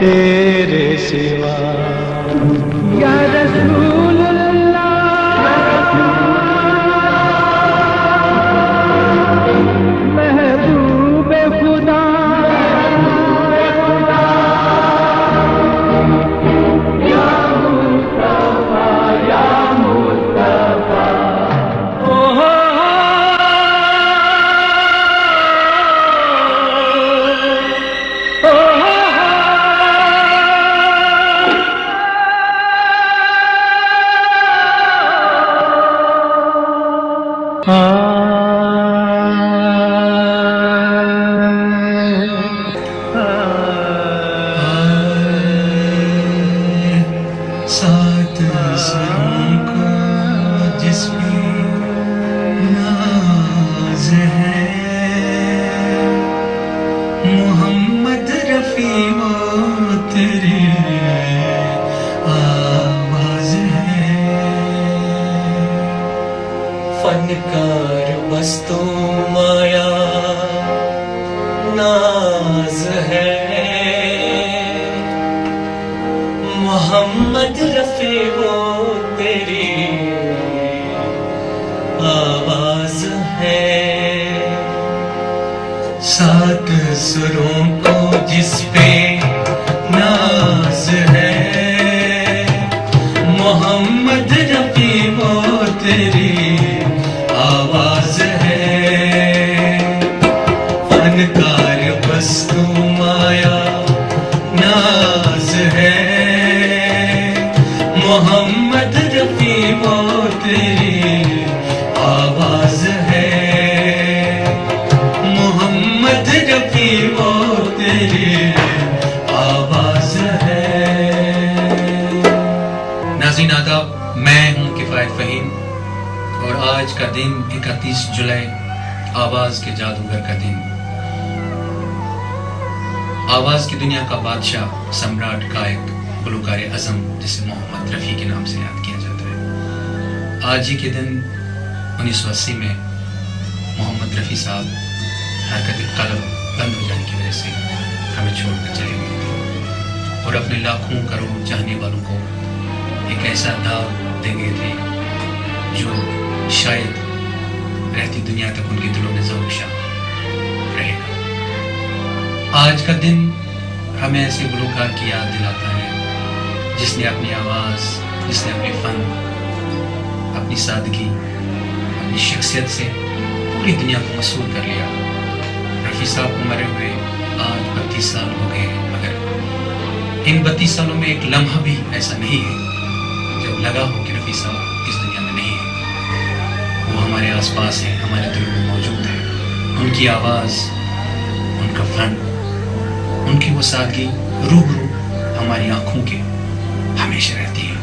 तेरे सिवा या रसूल अल्लाह महबूब खुदा या मुस्तफा या मुस्तफा सात सुरों को जिसमें नाज है, मोहम्मद रफी वो तेरी आवाज है। फनकार बस तो माया नाज है, मोहम्मद रफी वो तेरी आवाज है। सात सुरों को जिस पे नाज है, मोहम्मद रफी वो तेरी आवाज है। फनकार बस तू माया नाज है, मोहम्मद रफी वो तेरी आवाज है, मोहम्मद रफी वो तेरी आवाज है। नाज़रीन आदाब, मैं हूं किफायत फहीम और आज का दिन 31 जुलाई आवाज के जादूगर का दिन। आवाज की दुनिया का बादशाह, सम्राट, गायक, गुलकार आजम जिसे मोहम्मद रफ़ी के नाम से याद किया जाता है। आज ही के दिन 1980 में मोहम्मद रफ़ी साहब हरकत कलम बंद हो जाने की वजह से हमें छोड़कर चले गए थे और अपने लाखों करोड़ चाहने वालों को एक ऐसा दाव दे गए थे जो शायद रहती दुनिया तक उनके दिलों में ज़रूर रहेगा। आज का दिन हमें ऐसे गुलकार की याद दिलाता है जिसने अपनी आवाज़, जिसने अपने फन, अपनी सादगी, अपनी शख्सियत से पूरी दुनिया को मशहूर कर लिया। रफ़ी साहब को मरे हुए आज 32 साल हो गए, मगर इन 32 सालों में एक लम्हा भी ऐसा नहीं है जब लगा हो कि रफ़ी साहब इस दुनिया में नहीं है। वो हमारे आसपास है, हमारे दिलों में मौजूद है। उनकी आवाज़, उनका फन, उनकी वो सादगी रूबरू हमारी आंखों के हमेशा रहती है।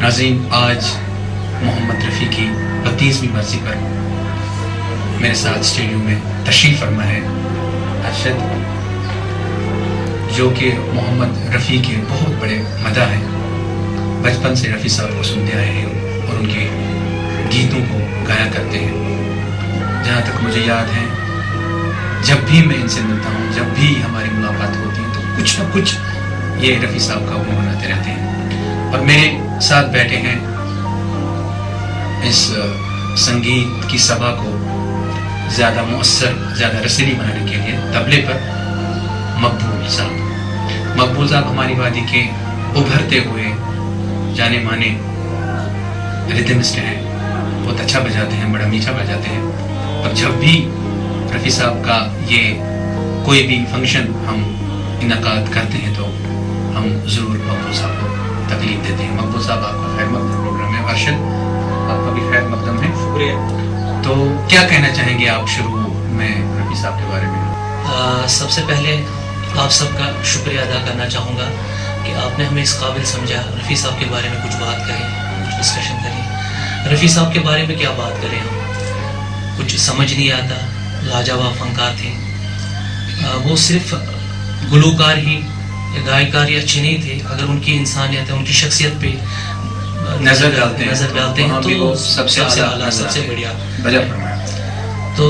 नाज़रीन, आज मोहम्मद रफ़ी की 32वीं बरसी पर मेरे साथ स्टूडियो में तशरीफ फरमा है अरशद, जो कि मोहम्मद रफ़ी के बहुत बड़े मदा हैं। बचपन से रफ़ी साहब को सुनते आए हैं और उनके गीतों को गाया करते हैं। जहाँ तक मुझे याद है, जब भी मैं इनसे मिलता हूँ, जब भी हमारी मुलाकात होती है, तो कुछ न कुछ ये रफ़ी साहब का गुनगुनाते रहते हैं। और मेरे साथ बैठे हैं इस संगीत की सभा को ज़्यादा मुअस्सर, ज़्यादा रसीली बनाने के लिए तबले पर मकबूल साहब। मकबूल साहब हमारी वादी के उभरते हुए जाने माने रिदमिस्ट हैं, बहुत अच्छा बजाते हैं, बड़ा मीठा बजाते हैं। अब जब भी रफ़ी साहब का ये कोई भी फंक्शन हम इनकाद करते हैं तो हम ज़रूर मकबूल साहब को तकलीफ देते हैं। मकबूल साहब, आपका खैर मकदम प्रोग्राम है। अरशद, आपका भी खैर मकदम है। शुक्रिया। तो क्या कहना चाहेंगे आप शुरू में रफ़ी साहब के बारे में? सबसे पहले आप सबका शुक्रिया अदा करना चाहूँगा कि आपने हमें इस काबिल समझा रफ़ी साहब के बारे में कुछ बात करें, कुछ डिस्कशन करें। रफ़ी साहब के बारे में क्या बात करें हम, कुछ समझ नहीं आता। लाजवाब फनकार थे। वो सिर्फ गुलकार ही, गायकार ही अच्छे नहीं थे, अगर उनकी इंसानियत, उनकी शख्सियत पे नजर डालते हैं तो सबसे आला, सबसे बढ़िया। तो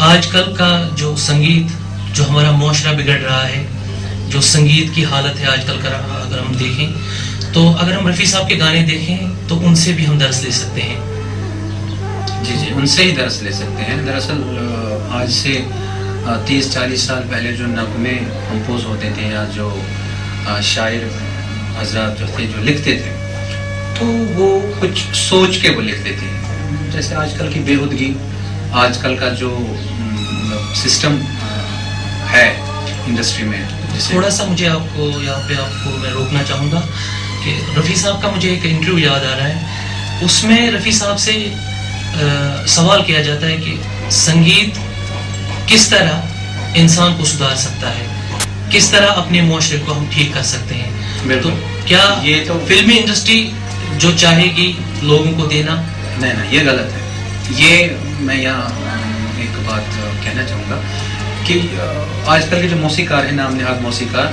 आजकल का जो संगीत, जो हमारा मुआशरा बिगड़ रहा है, जो संगीत की हालत है आजकल का, अगर हम देखें तो अगर हम रफ़ी साहब के गाने देखें तो उनसे भी हम दर्स ले सकते हैं। जी जी, उनसे ही दर्स ले सकते हैं। दरअसल आज से 30-40 साल पहले जो नगमे कंपोज होते थे या जो शायर हजरात जो थे जो लिखते थे, तो वो कुछ सोच के वो लिखते थे। जैसे आजकल की बेहुदगी, आजकल का जो सिस्टम है इंडस्ट्री में, थोड़ा सा मुझे आपको यहाँ पे आपको मैं रोकना चाहूँगा कि रफ़ी साहब का मुझे एक इंटरव्यू याद आ रहा है, उसमें रफ़ी साहब से सवाल किया जाता है कि संगीत किस तरह इंसान को सुधार सकता है, किस तरह अपने मुआशरे को हम ठीक कर सकते हैं। तो क्या ये तो फिल्मी इंडस्ट्री जो चाहेगी लोगों को देना, नहीं, ये गलत है। ये मैं यहाँ एक बात कहना चाहूँगा कि आजकल के जो मौसीकार हैं, नाम नहाद मौसीकार,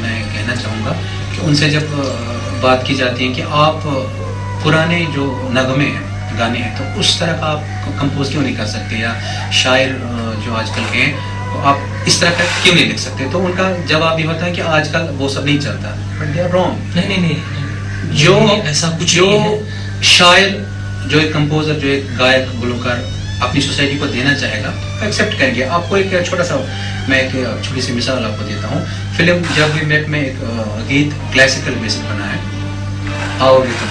मैं कहना चाहूँगा कि उनसे जब बात की जाती है कि आप पुराने जो नगमे हैं, गाने हैं, तो उस तरह का आप कंपोज क्यों नहीं कर सकते, या शायर जो आजकल के हैं तो आप इस तरह का क्यों नहीं लिख सकते, तो उनका जवाब ये होता है कि आजकल वो सब नहीं चलता। But they are wrong. नहीं, जो ऐसा कुछ जो नहीं है। शायर, जो एक कंपोजर, जो एक गायक गुलकार अपनी सोसाइटी को देना चाहेगा, एक्सेप्ट करेंगे। आपको एक छोटा सा, मैं एक छोटी सी मिसाल आपको देता हूँ। फिल्म जब वी मेट में एक गीत क्लासिकल बेसिस बना है, आओगे तुम,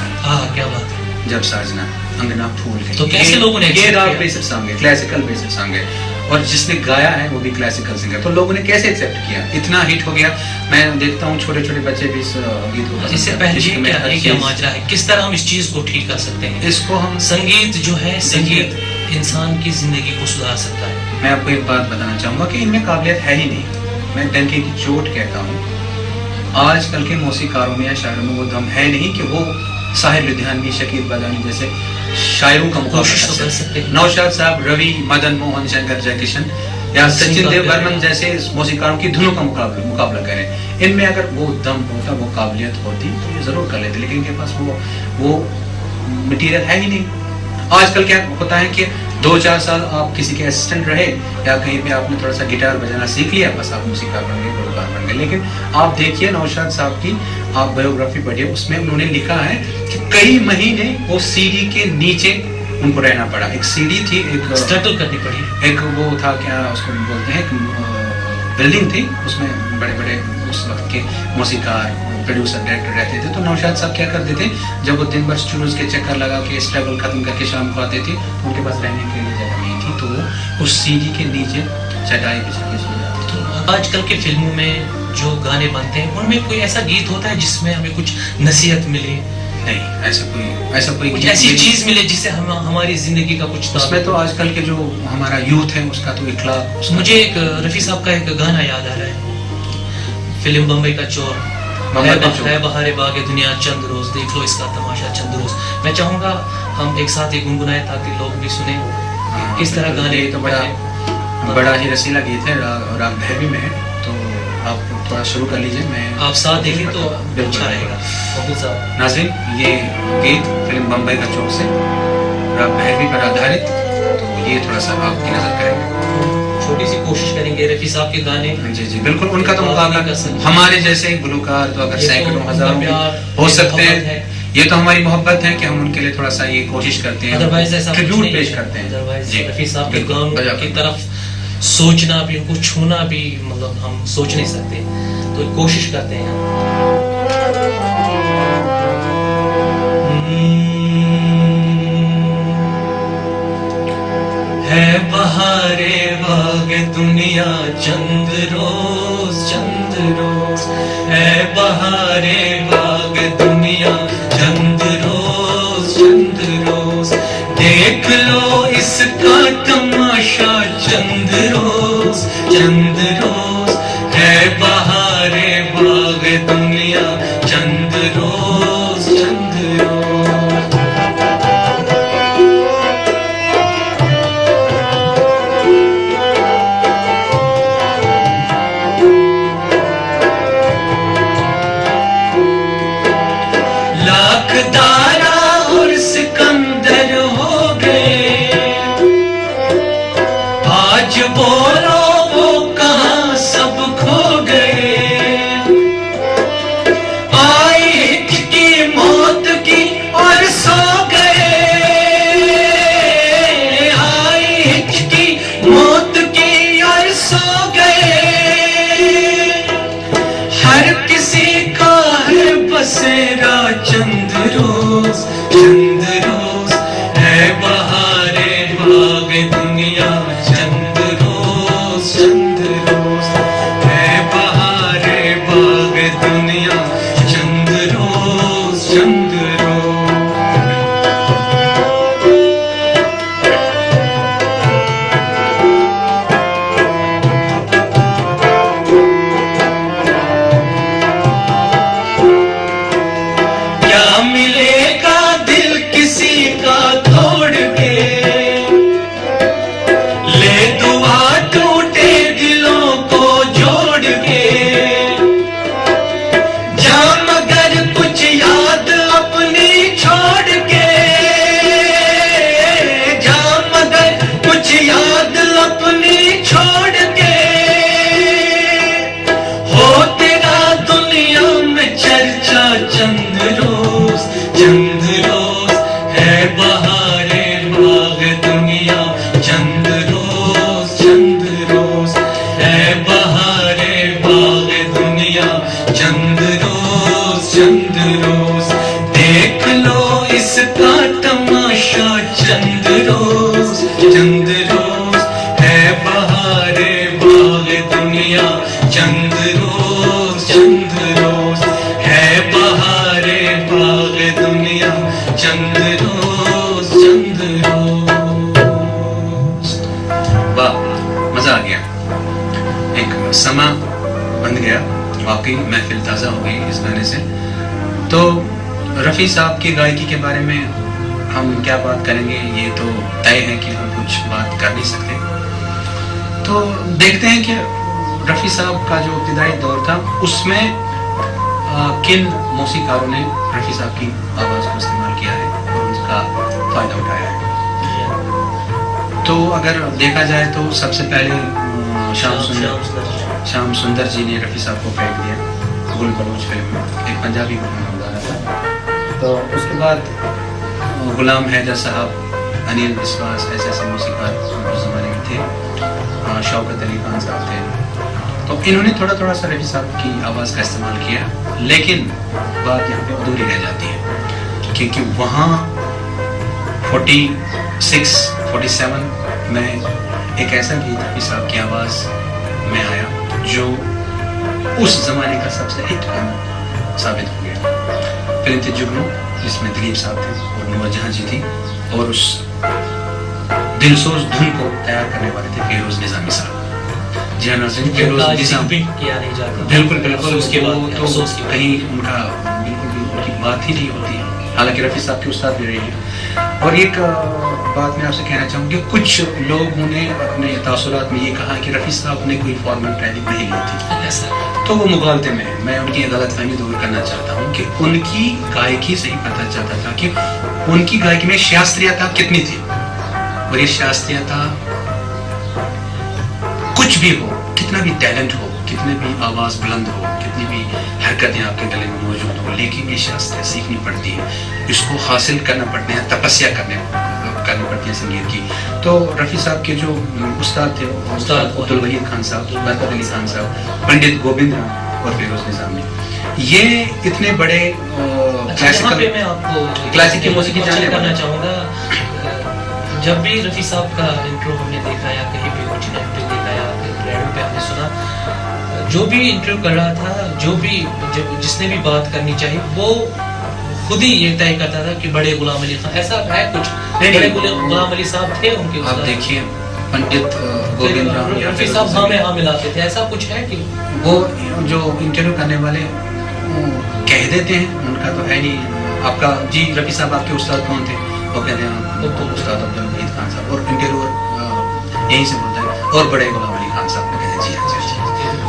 क्या बात है, जब साजना अंगना फूल गई, तो कैसे लोगों ने ये राग बेसिस सॉन्ग है, क्लासिकल बेसिस सॉन्ग है, और जिसने गाया है वो भी क्लासिकल सिंगर, तो लोगों ने कैसे एक्सेप्ट किया, इतना हिट हो गया। मैं देखता हूँ छोटे छोटे बच्चे भी इस गीत को, इससे पहले क्या माजरा है, किस तरह हम इस चीज को ठीक कर सकते हैं। इसको हम, संगीत जो है, संगीत इंसान की जिंदगी को सुधार सकता है। मैं आपको एक बात बताना चाहूंगा कि इनमें काबिलियत है ही नहीं। मैं डंके की चोट कहता हूँ, आजकल के मौसीकारों में या शायरों में वो दम है नहीं कि वो साहिर लुधियानवी, शकील बदानी जैसे शायरों का मुकाबला कर सकते हैं। नौशाद साहब, रवि, मदन मोहन, शंकर जयकिशन या सचिन देव बर्मन जैसे मौसीकारों की धुनों का मुकाबला करें। इनमें अगर वो दम होता, वो काबिलियत होती, तो ये जरूर कर लेते, लेकिन इनके पास वो मटीरियल है ही नहीं। आजकल क्या होता है कि 2-4 साल आप किसी के असिस्टेंट रहे या कहीं पे आपने थोड़ा सा गिटार बजाना सीख लिया, बस आप मौसीकार बन गए, गुलकार बन गए। लेकिन आप देखिए नौशाद साहब की आप बायोग्राफी पढ़िए, उसमें उन्होंने लिखा है कि कई महीने वो सीडी के नीचे उनको रहना पड़ा। एक सीडी थी, एक स्ट्रगल करनी पड़ी, एक वो था, क्या उसको बोलते हैं, बिल्डिंग थी, उसमें बड़े बड़े उस वक्त के मौसीकार, प्रोड्यूसर, डायरेक्टर रहते थे। तो नौशाद साहब क्या करते थे, जब वो दिन भर स्टूडियोज के चक्कर लगा के स्ट्रगल खत्म करके शाम को आते थे, तो उनके पास रहने के लिए जगह नहीं थी, तो वो उस सीडी के नीचे चटाई बिछा के सो जाते। तो आजकल के फिल्मों में जो गाने बनते हैं उनमें कोई ऐसा गीत होता है जिसमें हमें कुछ नसीहत मिले? नहीं, ऐसा कोई कुछ ऐसी चीज मिले जिससे हम हमारी जिंदगी का कुछ, उसमें तो आजकल के जो हमारा यूथ है उसका तो इखलाक। मुझे एक रफ़ी साहब का एक गाना याद आ रहा है, फिल्म बम्बई का चोर, है बहारे बागे दुनिया चंद रोज, देख लो इसका तमाशा चंद रोज। मैं चाहूंगा हम एक साथ ही गुनगुनाए ताकि लोग भी सुने किस तरह गाने। तो बड़ा ही रसीला गीत है, राग भैरवी में है, तो आप थोड़ा शुरू कर लीजिए। मैं आप साथ देखें तो अच्छा रहेगा। नाज़रीन, ये गीत फिल्म बम्बई का चोर से राग भैरवी पर आधारित, तो ये थोड़ा सा आपकी नजर करेंगे, छोटी सी कोशिश करेंगे रफ़ी साहब के गाने। जी बिल्कुल, उनका तो मुकाबला हमारे जैसे गुलकार तो अगर सैकड़ों हजारों हो सकते हैं, ये तो हमारी मोहब्बत है कि हम उनके लिए थोड़ा सा ये कोशिश करते हैं, ट्रिब्यूट पेश करते हैं। रफ़ी साहब के गानों की तरफ सोचना भी, उनको छूना भी, मतलब हम सोच नहीं सकते, तो कोशिश करते हैं है बहारे बाग दुनिया चंद रोज, है बहारे बाग दुनिया चंद रोज, देख लो इसका तमाशा चंद रोज, है बहारे बाग दुनिया चंद रोज। लाख दारा और सिकंदर हो गए, आज बोलो वो कहाँ रोज चंद रोज है बहारे बाग दुनिया, चंद रोज है बहारे बाग दुनिया, चंद रोज वाह, मजा आ गया। एक समा बन गया, वाकई महफिल ताज़ा हो गई इस गाने से। तो रफ़ी साहब की गायकी के बारे में हम क्या बात करेंगे, ये तो तय है कि हम कुछ बात कर नहीं सकते। तो देखते हैं कि रफ़ी साहब का जो इब्तिदाई दौर था उसमें किन मौसीकारों ने रफ़ी साहब की आवाज़ को इस्तेमाल किया है और उसका फ़ायदा उठाया है। तो अगर देखा जाए तो सबसे पहले श्याम सुंदर जी ने रफ़ी साहब को फेंक दिया गुल बलूच फिल्म में, एक पंजाबी गाना था। तो उसके बाद गुलाम हैदर साहब, अनिल विश्वास, ऐसे मौसीकार उस ज़माने में थे, शौकत अली खान साहब थे। तो इन्होंने थोड़ा थोड़ा सा रफ़ी साहब की आवाज़ का इस्तेमाल किया, लेकिन बात यहाँ पे अधूरी रह जाती है क्योंकि वहाँ 46-47 में एक ऐसा गीत रफ़ी साहब की आवाज़ में आया जो उस ज़माने का सबसे हिट गाना साबित हो गया। फिल्म थी जुगनू, जिसमें दिलीप साहब थे और नूरजहां जी थी, और उस दिलसोज धुन को तैयार करने वाले थे फेरोज निजामी साहब। जी हाँ नाज़रीन, फेरोज निजामी बिल्कुल बिल्कुल, उसके बाद तो कहीं उनका बिल्कुल उनकी बात ही नहीं होती, हालांकि रफ़ी साहब के उस्ताद भी रहे हैं। और एक बात मैं आपसे कहना चाहूँगी, कुछ लोगों ने अपने तासुरात में ये कहा कि रफ़ी साहब ने कोई फॉर्मल ट्रेनिंग नहीं ली थी, तो वो मुगालते में है। मैं उनकी गलतफहमी दूर करना चाहता हूँ कि उनकी गायकी से ही पता चलता था कि उनकी गायकी में शास्त्रीयता कितनी थी, और ये शास्त्रीयता कुछ भी हो, कितना भी टैलेंट हो, कितने भी आवाज़ बुलंद हो, कितनी भी हरकतें आपके गले में मौजूद हो, लेकिन ये शास्त्र सीखनी पड़ती है, इसको हासिल करना पड़ते हैं, तपस्या करनी पड़ती है संगीत की। तो रफ़ी साहब के जो उस्ताद थे, उस्ताद अब्दुल वहीद खान साहब, बरकत अली खान साहब, पंडित गोविंद राम और फेरोज निजामी, ये इतने बड़े क्लासिकल मौसीकी जानने करना चाहूँगा। जब भी रफ़ी साहब का इंटरव्यू हमने देखा या कहीं भी कुछ इंटरव्यू देखा या रेडियो पे हमने सुना, जो भी इंटरव्यू कर रहा था, जिसने भी बात करनी चाहिए, वो खुद ही ये तय करता था कि बड़े गुलाम अली खान, ऐसा है कुछ बड़े गुलाम अली साहब थे उनके। आप देखिए पंडित गोविंद राम, रफ़ी साहब हाँ में हाँ मिलाते थे, ऐसा कुछ है कि वो जो इंटरव्यू करने वाले कह देते हैं, उनका तो है नहीं। आपका जी रफ़ी साहब आपके उस्ताद कौन थे, वो कहते हैं तो उस्ताद अब्दुल वहीद खान साहब, और इंटरव्यूअर यहीं से बोलता है और बड़े गुलाम अली खान साहब को कहते हैं जी हाँ जी।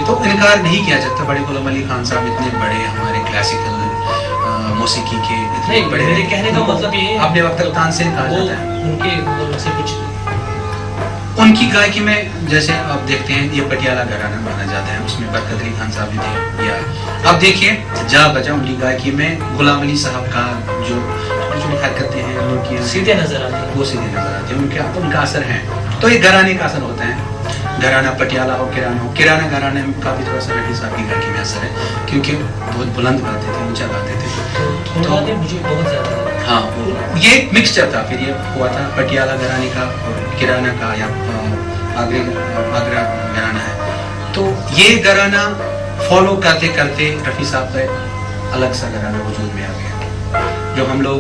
तो इनकार नहीं किया जाता, बड़े गुलाम अली खान साहब इतने बड़े हमारे क्लासिकल मौसीकी के इतने बड़े, मेरे कहने का मतलब ये है, अपने वक्त तक तानसेन कहा जाता है उनके से कुछ उनकी गायकी में। जैसे आप देखते हैं ये पटियाला घराना माना जाता है, उसमें बरकत अली खान साहब भी थे। या आप देखिए जा बजा, उनकी गायकी में गुलाम अली साहब का जो छोटी हरकतें हैं उनकी सीधे नजर आते हैं, वो सीधे नजर आते हैं, उनका असर है। तो ये घराने का असर होता है, घराना पटियाला हो, किराना घराने का भी थोड़ा सा रफ़ी साहब की गायकी में असर है, क्योंकि बहुत बुलंद गाते थे, ऊंचा गाते थे। तो मुझे बहुत ज्यादा हाँ, ये एक मिक्सचर था, फिर ये हुआ था पटियाला घराने का और किराना का, या आगरा घराना है। तो ये घराना फॉलो करते करते रफ़ी साहब का अलग सा घराना वजूद में आ गया, जो हम लोग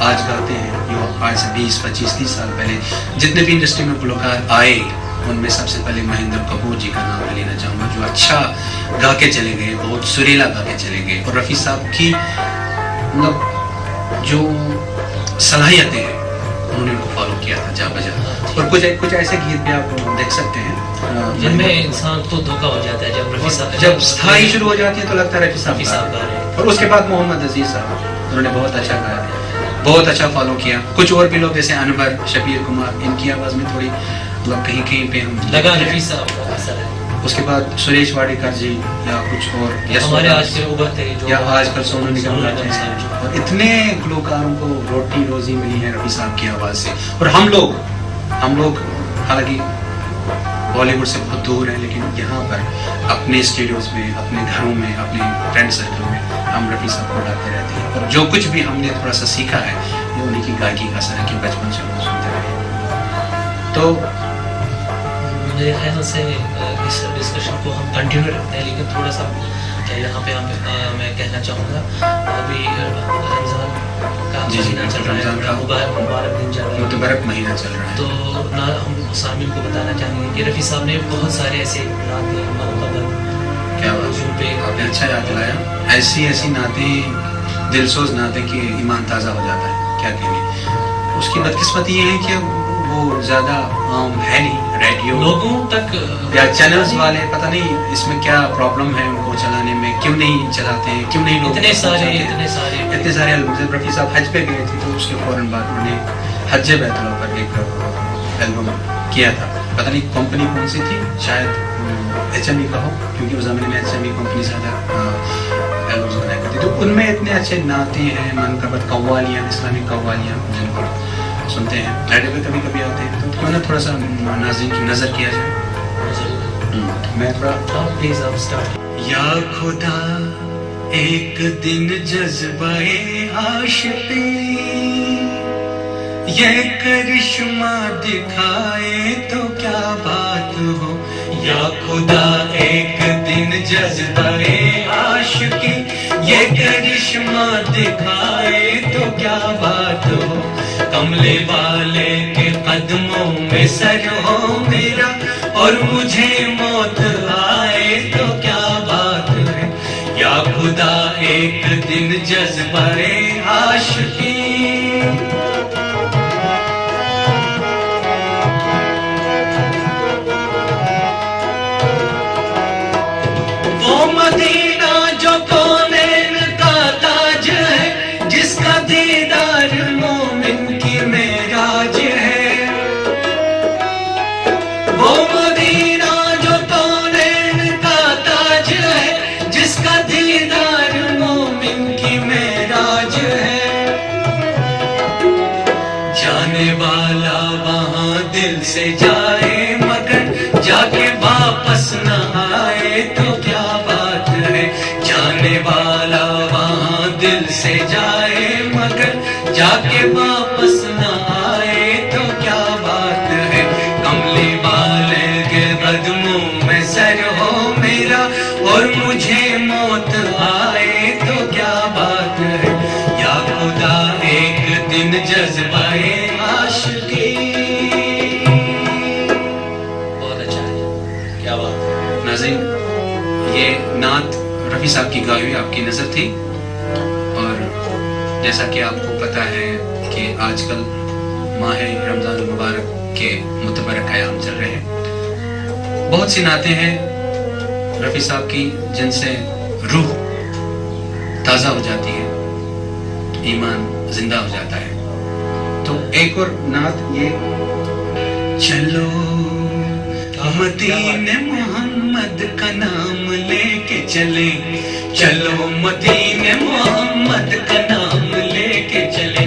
आज गाते हैं। जो आज से 20-25-30 साल पहले जितने भी इंडस्ट्री में गुलकार आए, उनमें सबसे पहले महेंद्र कपूर जी का नाम लेना चाहूँगा, जो अच्छा गा के चले गए, बहुत सुरीला गा के चले गए। और रफ़ी साहब की मतलब जो सलाहियतें हैं उन्होंने उनको फॉलो किया था जा बजा। और कुछ ऐसे गीत भी आप देख सकते हैं जिनमें इंसान तो धोखा हो जाता है, जब रफ़ी साहब जब स्थाई शुरू हो जाती है तो लगता है रफ़ी साहब गा रहे हैं। और उसके बाद मोहम्मद अजीज साहब, उन्होंने बहुत अच्छा गाया, बहुत अच्छा फॉलो किया। कुछ और भी लोग जैसे अनवर, शबीर कुमार, इनकी आवाज़ में थोड़ी मतलब कहीं कहीं पे हम लगा रफ़ी साहब का असर है। उसके बाद सुरेश वाडेकर जी या कुछ और, हमारे आज के उभरते जो या आजकल सोनू निगम गाते हैं। और इतने गुलकारों को रोटी रोजी मिली है रफ़ी साहब की आवाज़ से। और हम लोग हालांकि बॉलीवुड से बहुत दूर हैं, लेकिन यहाँ पर अपने स्टूडियोज में, अपने घरों में, अपने फ्रेंड सर्कल में हम रफ़ी साहब को गाते रहते हैं। और जो कुछ भी हमने थोड़ा सा सीखा है, ये उन्हीं की गायकी का असर है कि बचपन से हम सुनते हैं। तो मेरे ख्याल से इस डिस्कशन को हम कंटिन्यू रखते हैं, लेकिन थोड़ा सा यहाँ पे मैं कहना चाहूँगा, अभी रमज़ान का जी, महीना चल रहा रमज़ान का है, मुबारक दिन चल रहा है, मुतबरक महीना चल रहा है। तो ना हम सामिल को बताना चाहेंगे कि रफ़ी साहब ने बहुत सारे ऐसे नाते क्या बात मौजूद पे आपने अच्छा याद दिलाया। ऐसी ऐसी नातें, दिलसोज नातें कि ईमान ताज़ा हो जाता है। क्या कहेंगे, उसकी बदकिस्मती ये है कि वो ज़्यादा आम है नहीं, रेडियो लोगों तक या चैनल्स वाले पता नहीं इसमें क्या प्रॉब्लम है उनको चलाने में, क्यों नहीं चलाते हैं, क्यों नहीं लोग इतने सारे एल्बम। रफ़ी साहब हज पे गए थे तो उसके फौरन बाद उन्होंने हज बैतुल्लाह पर एक एल्बम किया था। पता नहीं कंपनी कौन सी थी, शायद HME का हो, क्योंकि उस ज़माने में HME कंपनी ज़्यादा एल्बम्स बनाया करती। तो उनमें इतने अच्छे नाते हैं, मनकबत कव्वालियाँ, इस्लामिक कव्वालियाँ जिनको सुनते हैं, रेडियो पे कभी कभी आते हैं, तो क्यों ना थोड़ा सा नाज़रीन की नज़र किया जाए। मैं थोड़ा प्लीज आप स्टार्ट। या खुदा एक दिन जज्बाए आशिकी ये करिश्मा दिखाए तो क्या बात हो। या खुदा एक दिन जज्बाए आशिकी ये करिश्मा दिखाए तो क्या बात हो। कमले वाले के कदमों में सर हो मेरा और मुझे मौत आए तो क्या बात है। या खुदा एक दिन जज्बाए आशिकी वो मदीना जो कौनैन का ताज है जिसका दीदार मोमिन की मेराज है। वो मदीना जो कौनैन का ताज है जिसका दीदार मोमिन की मेराज है। जाने वाला वहाँ दिल से जाए मगर जाके वापस न आए तो क्या बात है। जाने वाला वहाँ दिल से जाए मगर जाके वापस न आए तो क्या बात है। कमले वाले के कदमों में सर हो मेरा और मुझे मौत आए तो क्या बात है। या खुदा एक दिन जज्बाए आशिकी। बहुत अच्छा है, क्या बात है। नाज़रीन, ये नात रफ़ी साहब की गाई हुई आपकी नज़र थी, और जैसा कि आपको पता है कि आजकल माह रमज़ान मुबारक के मुतबरक क़याम चल रहे हैं। बहुत सी नातें हैं रफ़ी साहब की जिनसे रूह ताज़ा हो जाती है, ईमान जिंदा हो जाता है। तो एक और नात ये, चलो मदीने मोहम्मद का नाम लेके चले, चलो मदीने मोहम्मद का नाम लेके चले।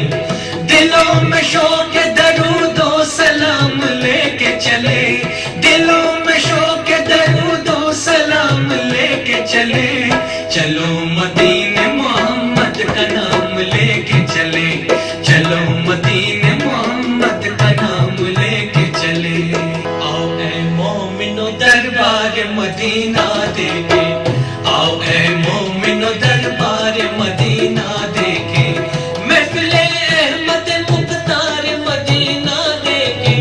दिलों में शौक़ दरूदो सलाम लेके चले, दिलों में शौक़ दरूदो सलाम लेके चले। चलो मदीने मोहम्मद का नाम लेके चले, चलो मदीने मोहम्मद का नाम लेके चले। आओ ऐ मोमिनो दरबार मदीना देखे, आओ ऐ मोमिनो दरबार मदीना देखे। महफिले अहमद मुख्तार मदीना देखे,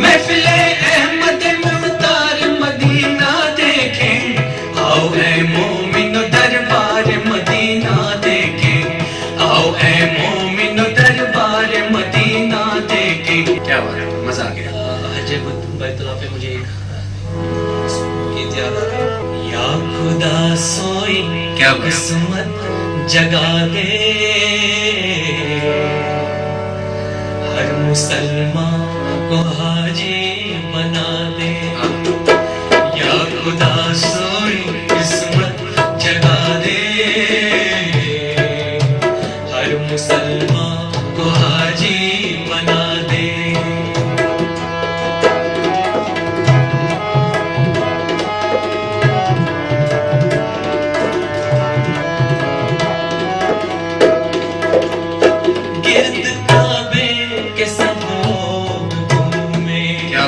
महफिले अहमद मुख्तार मदीना देखे। आओ ऐ मोमिनो दरबार मदीना देखे, आओ ऐ मोमिनो दरबार मदीना देखे। क्या बात है, मजा आ गया। हज बैतुल्लाह पे मुझे एक गीत याद आ गया। या खुदा सोई क्या बात है। किस्मत जगा दे, हर मुसलमान को हाजी बना दे। या खुदा सोई किस्मत जगा दे, हर मुसलमान को हाजी बना दे। गिरद काबे के सब लोग घूमे, क्या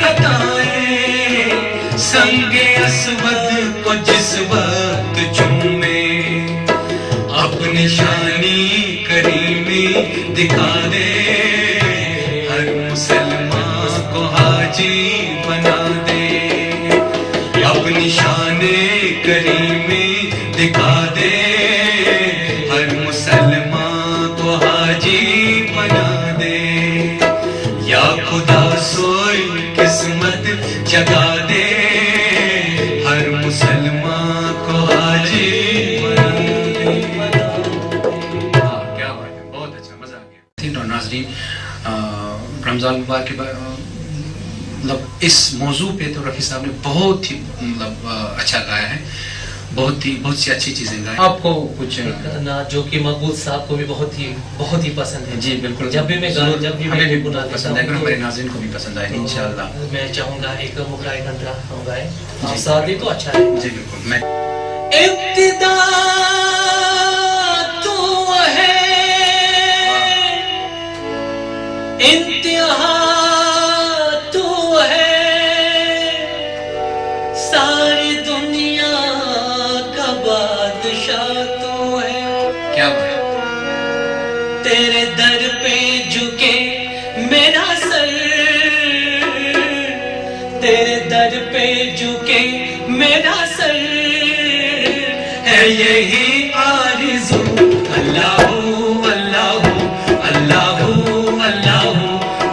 खताएं संगे असवद को जिस वक्त चूमे, अब निशानी करीमी दिखा दे, हर मुसलमान को हाजी बना दे। अब निशाने करीमी दिखा दे, हर मुसलमान को हाजी बना दे। या खुदा सोई किस्मत जगा दे, हर मुसलमान को हाजी बना दे। क्या बात है, बहुत अच्छा, मजा आ गया। तो नाज़रीन, रमजान मुबारक के मतलब इस मौजू पे तो रफ़ी साहब ने बहुत ही मतलब अच्छा गाया है, बहुत सी अच्छी चीजें गाई। आपको कुछ ना जो कि मकबूल साहब को भी बहुत ही पसंद है। जी बिल्कुल, जब भी मैं हमें भी बहुत पसंद है, हमारे नाज़रीन को भी पसंद आएगा इंशाअल्लाह। मैं चाहूंगा एक मुकराई घंटा हम गाए, आप साथ दे तो अच्छा है। जी बिल्कुल। मैं इब्तिदा तू है, इंतहा तू है, सारी दुनिया का बादशाह तू है। क्या बात है, तेरे दर पे झुके मेरा सर, तेरे दर पे झुके मेरा सर, है यही आरज़ू। अल्लाहू अल्लाहू अल्लाहू अल्लाहू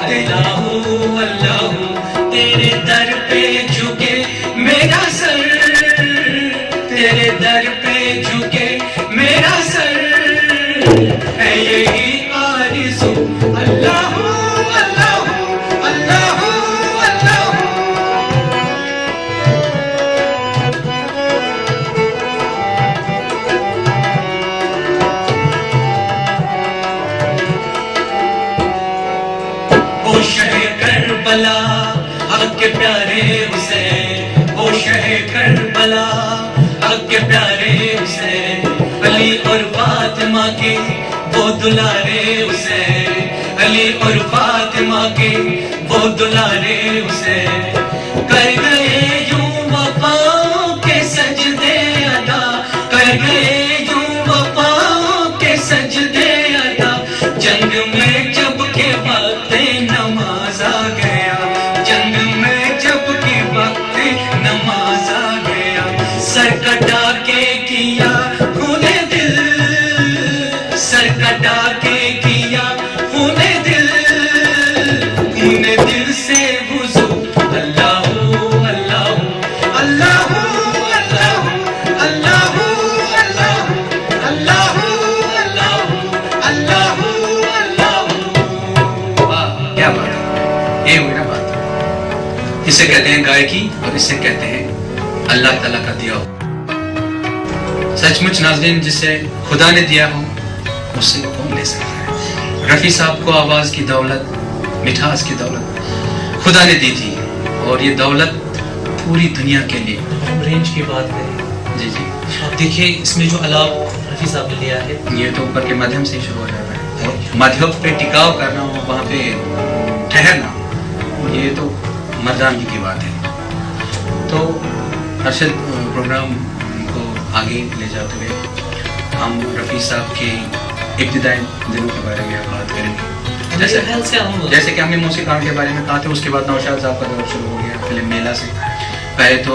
अल्लाहू अल्लाहू, तेरे दर पे झुके मेरा सर, तेरे दर पे झुके मेरा सर, है यही आरज़ू। अल्लाहू अल्लाहू अल्लाहू अल्लाहू। ओ शहे करबला हक के प्यारे हुसैन, ओ शहे करबला हक के प्यारे हुसैन, अली और फातिमा के वो दुलारे हुसैन, अली और फातिमा के वो दुलारे हुसैन, कर गए यूं वफाओं के सजदे अदा, कर गए यूं वफाओं के सजदे अदा, जंग में जब के वक्त नमाज आ गया, जंग में जब के वक्त नमाज आ गया, सर कटा के किया खूने दिल, सर कटा के किया खूने दिल, खूने दिल से वुज़ू। अल्लाहू अल्लाहू अल्लाहू अल्लाहू अल्लाहू अल्लाहू अल्लाहू अल्लाहू अल्लाहू अल्लाहू। वाह क्या बात है, ये हुई ना बात। इसे कहते हैं गायकी और इसे कहते हैं अल्लाह ताला का दिया हो। सचमुच नाज़रीन, जिसे खुदा ने दिया हो उससे कौन ले सकता है। रफ़ी साहब को आवाज की दौलत, मिठास की दौलत खुदा ने दी थी, और ये दौलत पूरी दुनिया के लिए। रेंज की बात करें, जी जी, आप देखिए इसमें जो अलाव रफ़ी साहब ने लिया है, ये तो ऊपर के माध्यम से ही शुरू हो जाता है, और माध्यम पे टिकाव करना और वहाँ पे ठहरना, ये तो मर्दानगी की बात है। तो अर्शद, प्रोग्राम को आगे ले जाते हुए हम रफ़ी साहब के इब्तिदाई दिनों के बारे में बात करेंगे। जैसे कि हमने मौसीक़ार के बारे में कहा था, उसके बाद नौशाद साहब का दौर शुरू हो गया फिल्म मेला से। पहले तो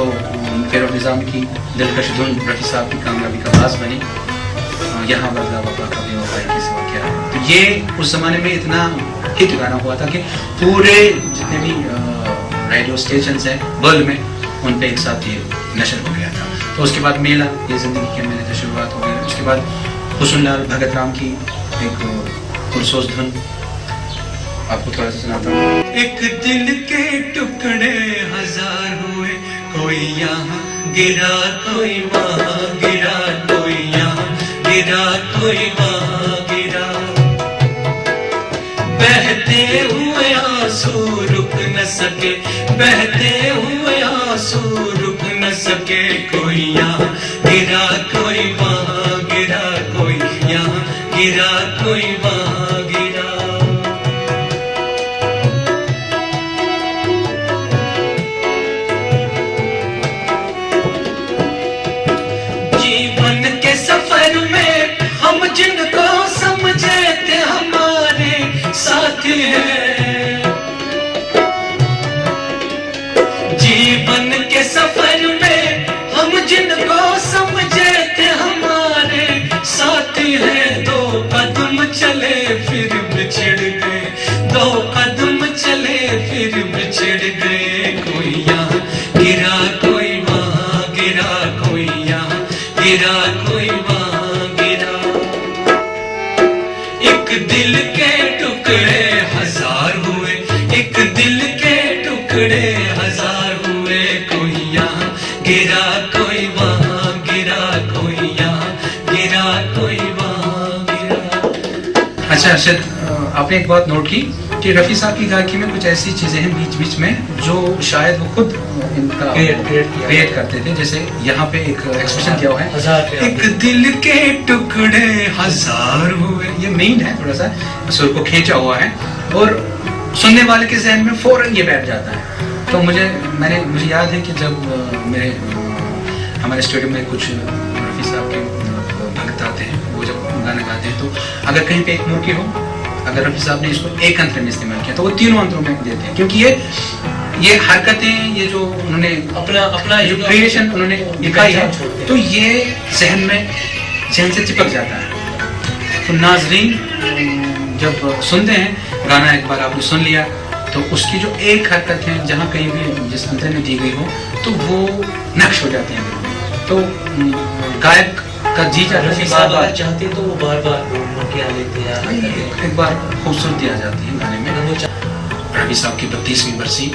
फ़िरोज़ निज़ाम की दिलकश धुन रफ़ी साहब की कामयाबी का बाज़ बनी, यहाँ बदला वफा का बेवफाई के सिवा क्या है। तो ये उस ज़माने में इतना हिट गाना हुआ था कि पूरे जितने भी रेडियो स्टेशंस हैं वर्ल्ड में, उन पे एक साथ ये नशर हो गया था। तो उसके बाद मेला, ये ज़िंदगी के मेले से शुरुआत हो गई। उसके बाद हुस्नलाल भगत राम की एक पुरसोस धुन आपको थोड़ा सा सुनाता हूँ। एक दिल के टुकड़े हजार हुए, कोई यहाँ गिरा कोई वहाँ गिरा, कोई यहाँ गिरा कोई वहाँ गिरा, बहते हुए आंसू रुक न सके, बहते हुए आंसू रुक न सके, कोई यहाँ गिरा कोई वहाँ गिरा, कोई यहाँ गिरा कोई वहाँ गिरा। गिरा कोई वहाँ गिरा कोई यहाँ गिरा कोई वहाँ गिरा। अच्छा अर्शद, आपने एक बात नोट की कि रफ़ी साहब की गायकी में कुछ ऐसी चीजें हैं बीच बीच में जो शायद वो खुद इनका क्रिएट करते थे। जैसे यहाँ पे एक एक्सप्रेशन किया हुआ है, एक दिल के टुकड़े हजार हुए, ये मेन है, थोड़ा सा सुर को खींचा हुआ है और सुनने वाले के जहन में फौरन ये बैठ जाता है। तो मुझे याद है कि जब हमारे स्टूडियो में कुछ रफ़ी साहब के भक्त आते हैं, वो जब गाना गाते हैं तो अगर कहीं पे एक मुर्की हो, अगर रफ़ी साहब ने इसको एक अंतर में इस्तेमाल किया तो वो तीनों अंतरों में देते हैं, क्योंकि ये हरकतें, ये जो उन्होंने अपना जो क्रिएशन उन्होंने दिखाई है, तो ये जहन से चिपक जाता है। तो नाजरीन जब सुनते हैं गाना, एक बार आपने सुन लिया तो उसकी जो एक हरकत है जहाँ कहीं भी जिस अंतर में दी गई हो तो वो नक्श हो जाते हैं। तो गायक का जी चाहते तो वो बार लेते हैं, एक बार खूबसूरती आ जाती है गाने में। रफ़ी साहब की 32वीं बरसी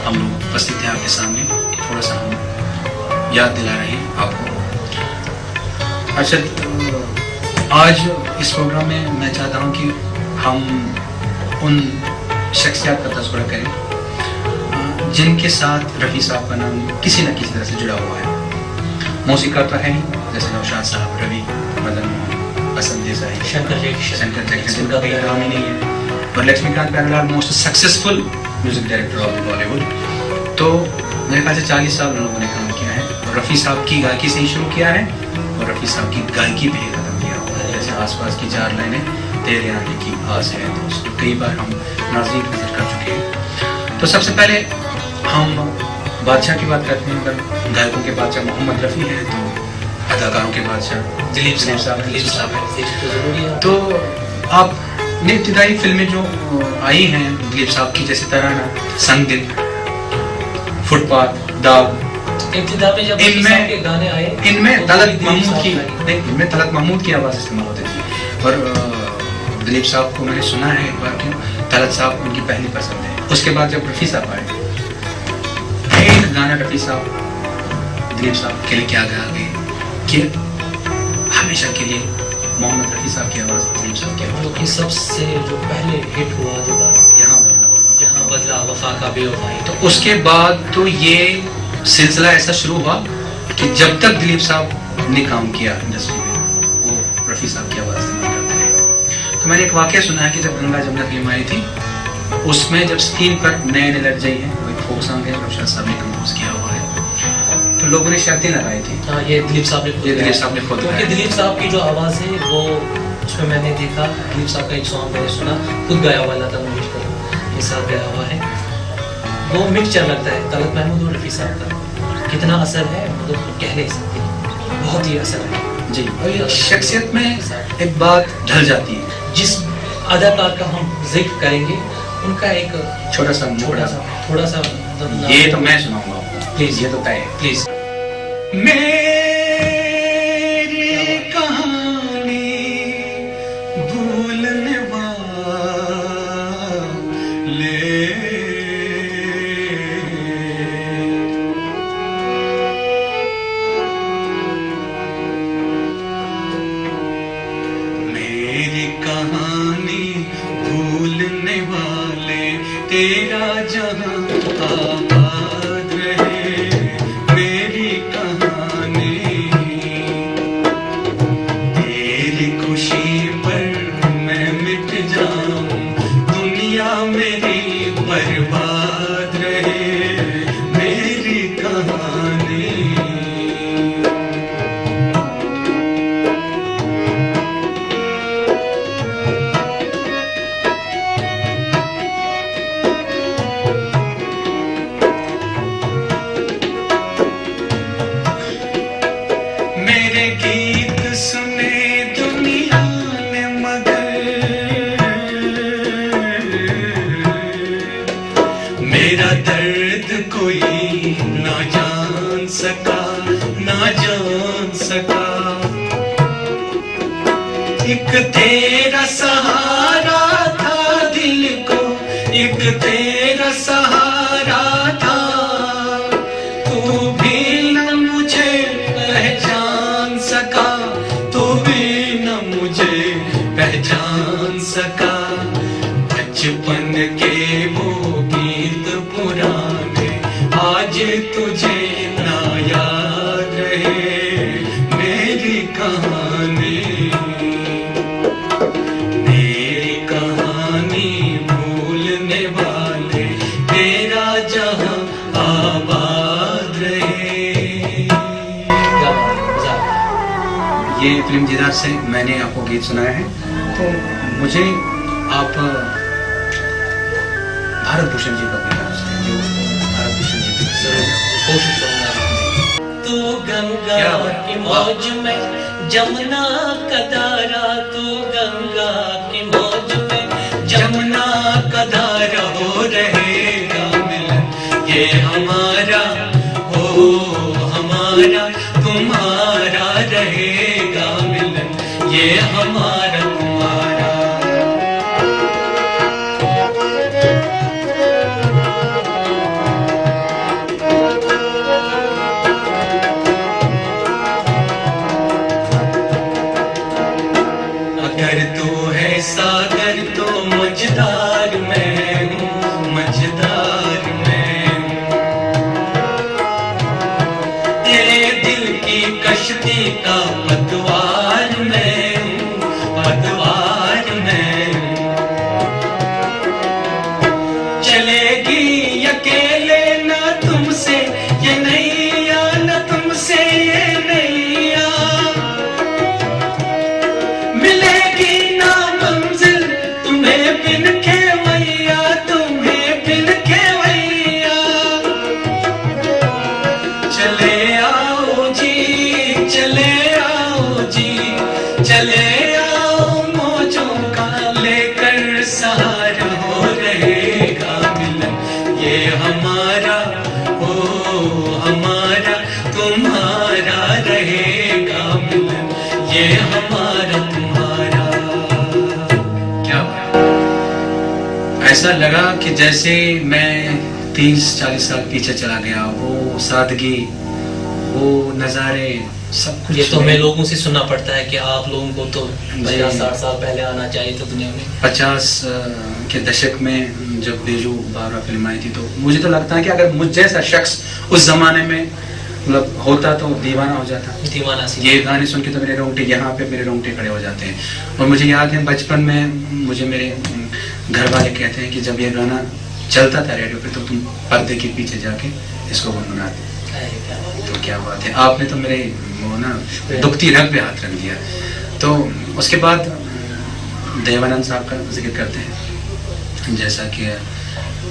हम लोग उपस्थित हैं आपके सामने, थोड़ा सा हम याद दिला रहे हैं आपको। अर्शद, आज इस प्रोग्राम में मैं चाहता हूँ कि हम उन शख्सियत का तज़किरा करें जिनके साथ रफ़ी साहब का नाम किसी न किसी तरह से जुड़ा हुआ है। मौसीक़ार तो है ही, जैसे नौशाद साहब, रवि, मदन मोहन, बसंत देसाई, शंकर जयकिशन, जिनका कोई नाम ही नहीं है, और Laxmikant Pyarelal, most successful music director of Bollywood. तो मेरे ख्याल से 40 साल उन लोगों ने काम किया है और रफ़ी साहब की गायकी से ही शुरू किया है और रफ़ी साहब की गायकी पे ही खत्म किया हुआ है। जैसे आसपास की 4 लाइनें, तेरे आने की आस है दोस्त, तो कई बार हम नाज़रीन विजिट कर चुके हैं। तो सबसे पहले हम बादशाह की बात करते हैं। अगर गायकों के बादशाह मोहम्मद रफ़ी हैं तो अदाकारों के बादशाह दिलीप साहब हैं। तो आपने इब्तिदाई फिल्में जो आई हैं दिलीप साहब की, जैसे तराना, संगदिल, फुटपाथ, दाग, इनमें गाने आए, इनमें तलत महमूद की आवाज़ इस्तेमाल होती थी। और दिलीप साहब को मैंने सुना है एक बार क्यों, तलत साहब उनकी पहली पसंद है। उसके बाद जब रफ़ी साहब आए, एक गाना रफ़ी साहब दिलीप साहब के लिए क्या गा गए कि हमेशा के लिए मोहम्मद रफ़ी साहब की आवाज़, दिलीप साहब की आवाज़, कि सबसे जो पहले हिट हुआ जो गाना यहाँ बदला वफा का बेवफाई। तो उसके बाद तो ये सिलसिला ऐसा शुरू हुआ कि जब तक दिलीप साहब ने काम किया इंडस्ट्री में, वो रफ़ी साहब की आवाज़ इस्तेमाल करते रहे। तो मैंने एक वाक़या सुना है कि जब गंगा जमुना फिल्म आई थी, उसमें जब स्क्रीन पर नए लग जाई है, वो एक फोक सॉन्ग है, नौशाद साहब ने कंपोज किया हुआ है, तो लोगों ने शर्तें लगाई थी। हाँ, ये दिलीप साहब ने खुद, क्योंकि दिलीप साहब की जो आवाज़ है वो, उसमें मैंने देखा दिलीप साहब का एक सॉन्ग मैंने सुना, खुद गाया हुआ लता मंगेशकर के साथ गाया हुआ है, वो मिक्सचर लगता है तलत महमूद और रफ़ी साहब का। कितना असर है मतलब कह नहीं सकते, बहुत ही असर है जी। और शख्सियत में एक बात ढल जाती है। जिस अदाकार का हम जिक्र करेंगे उनका एक थोड़ा सा मतलब ये तो मैं सुनाऊंगा आपको, प्लीज, ये तो तय है, प्लीज। मेरी कहानी भूलने वाले, मेरी कहानी भूलने वाले, तेरा जहां आबाद रहे, मेरी कहानी, तेरी खुशी पर मैं मिट जाऊं, दुनिया मेरी बर्बाद रहे, मेरी कहानी। मेरे गीत सुने दुनिया ने मगर मेरा दर्द कोई ना जान सका, ना जान सका। एक तेरा सहारा था दिल को, एक तेरा सहारा था, तू भी तुझे ना याद रहे मेरी कहानी, मेरी कहानी भूलने वाले तेरा जहां आबाद रहे। ये फिल्म दीदार से मैंने आपको गीत सुनाया है। तो मुझे आप भारत भूषण जी का गीत सुनाइए, जो भारत भूषण जी की कोशिश करूंगा। तू गंगा की मौज में जमुना का धारा, तू गंगा की मौज में जमुना का धारा हो रहेगा मिलन ये हमारा, हो हमारा तुम्हारा रहेगा मिलन ये हमारा तुम्हारा। अगर तू है सागर तो मझधार में हूँ, मझधार में तेरे दिल की कश्ती का पतवार में हूँ, पतवार में चलेगी अकेले ना तुमसे ये नैया, ना तुमसे ये नैया मिलेगी ना मंजिल तुम्हें बिन खेवैया, तुम्हें बिन खेवैया। चले आओ जी, चले आओ जी, चले आओ मौजों का लेकर सहारा हो रहेगा मिलन ये हमारा, हो हमारा तुम्हारा रहेगा मिलन ये हमारा तुम्हारा। क्या बात। ऐसा लगा कि जैसे मैं 30-40 साल पीछे चला गया। वो सादगी, वो नज़ारे, सब कुछ। ये तो हमें लोगों से सुनना पड़ता है कि आप लोगों को तो 50-60 साल पहले आना चाहिए था दुनिया में। 50 के दशक में जब बेजू बाबरा फिल्म आई थी, तो मुझे तो लगता है कि अगर मुझ जैसा शख्स उस जमाने में मतलब होता तो दीवाना हो जाता। दीवाना सी। ये गाने सुन के तो मेरे रोंगटे, यहाँ पे मेरे रोंगटे खड़े हो जाते हैं। और मुझे याद है बचपन में मुझे मेरे घर वाले कहते हैं कि जब ये गाना चलता था रेडियो पे तो तुम पर्दे के पीछे जाके इसको गुनगुनाते। तो क्या बात है, आपने तो मेरे वो ना दुखती रग पे हाथ रख दिया। तो उसके बाद देवानंद साहब का जिक्र करते हैं, जैसा कि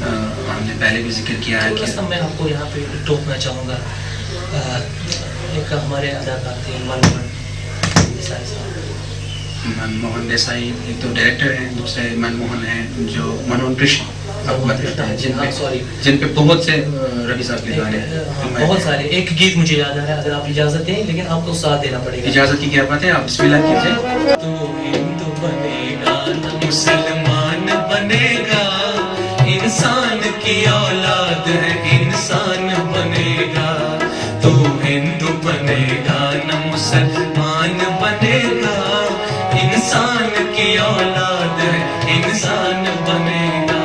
हमने पहले भी जिक्र किया है कि मैं आपको यहाँ पे टोकना चाहूँगा। एक हमारे अदाकार थे मनमोहन देसाई साहब। मनमोहन देसाई एक तो डायरेक्टर हैं, दूसरे मनमोहन हैं जो मनमोहन कृष्ण जिन पे बहुत से रवि साहब के गाने बहुत सारे। एक गीत मुझे याद आ रहा है, अगर आप इजाजत दें, लेकिन आपको साथ देना पड़ेगा। इजाजत की क्या बात है, आप बिस्मिल्लाह कीजिए। तू हिंदू बनेगा न मुसलमान बनेगा, इंसान की औलाद है इंसान बनेगा। तू हिंदू बनेगा न मुसलमान बनेगा, इंसान की औलाद है इंसान बनेगा।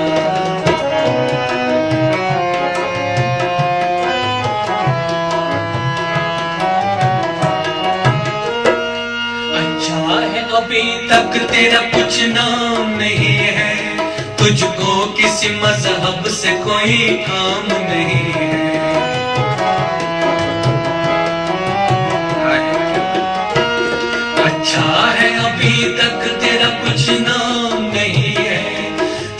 अच्छा है अभी तक तेरा कुछ नाम नहीं है, तुझको किसी मजहब से कोई काम नहीं है। अच्छा है अभी तक तेरा कुछ नाम नहीं है,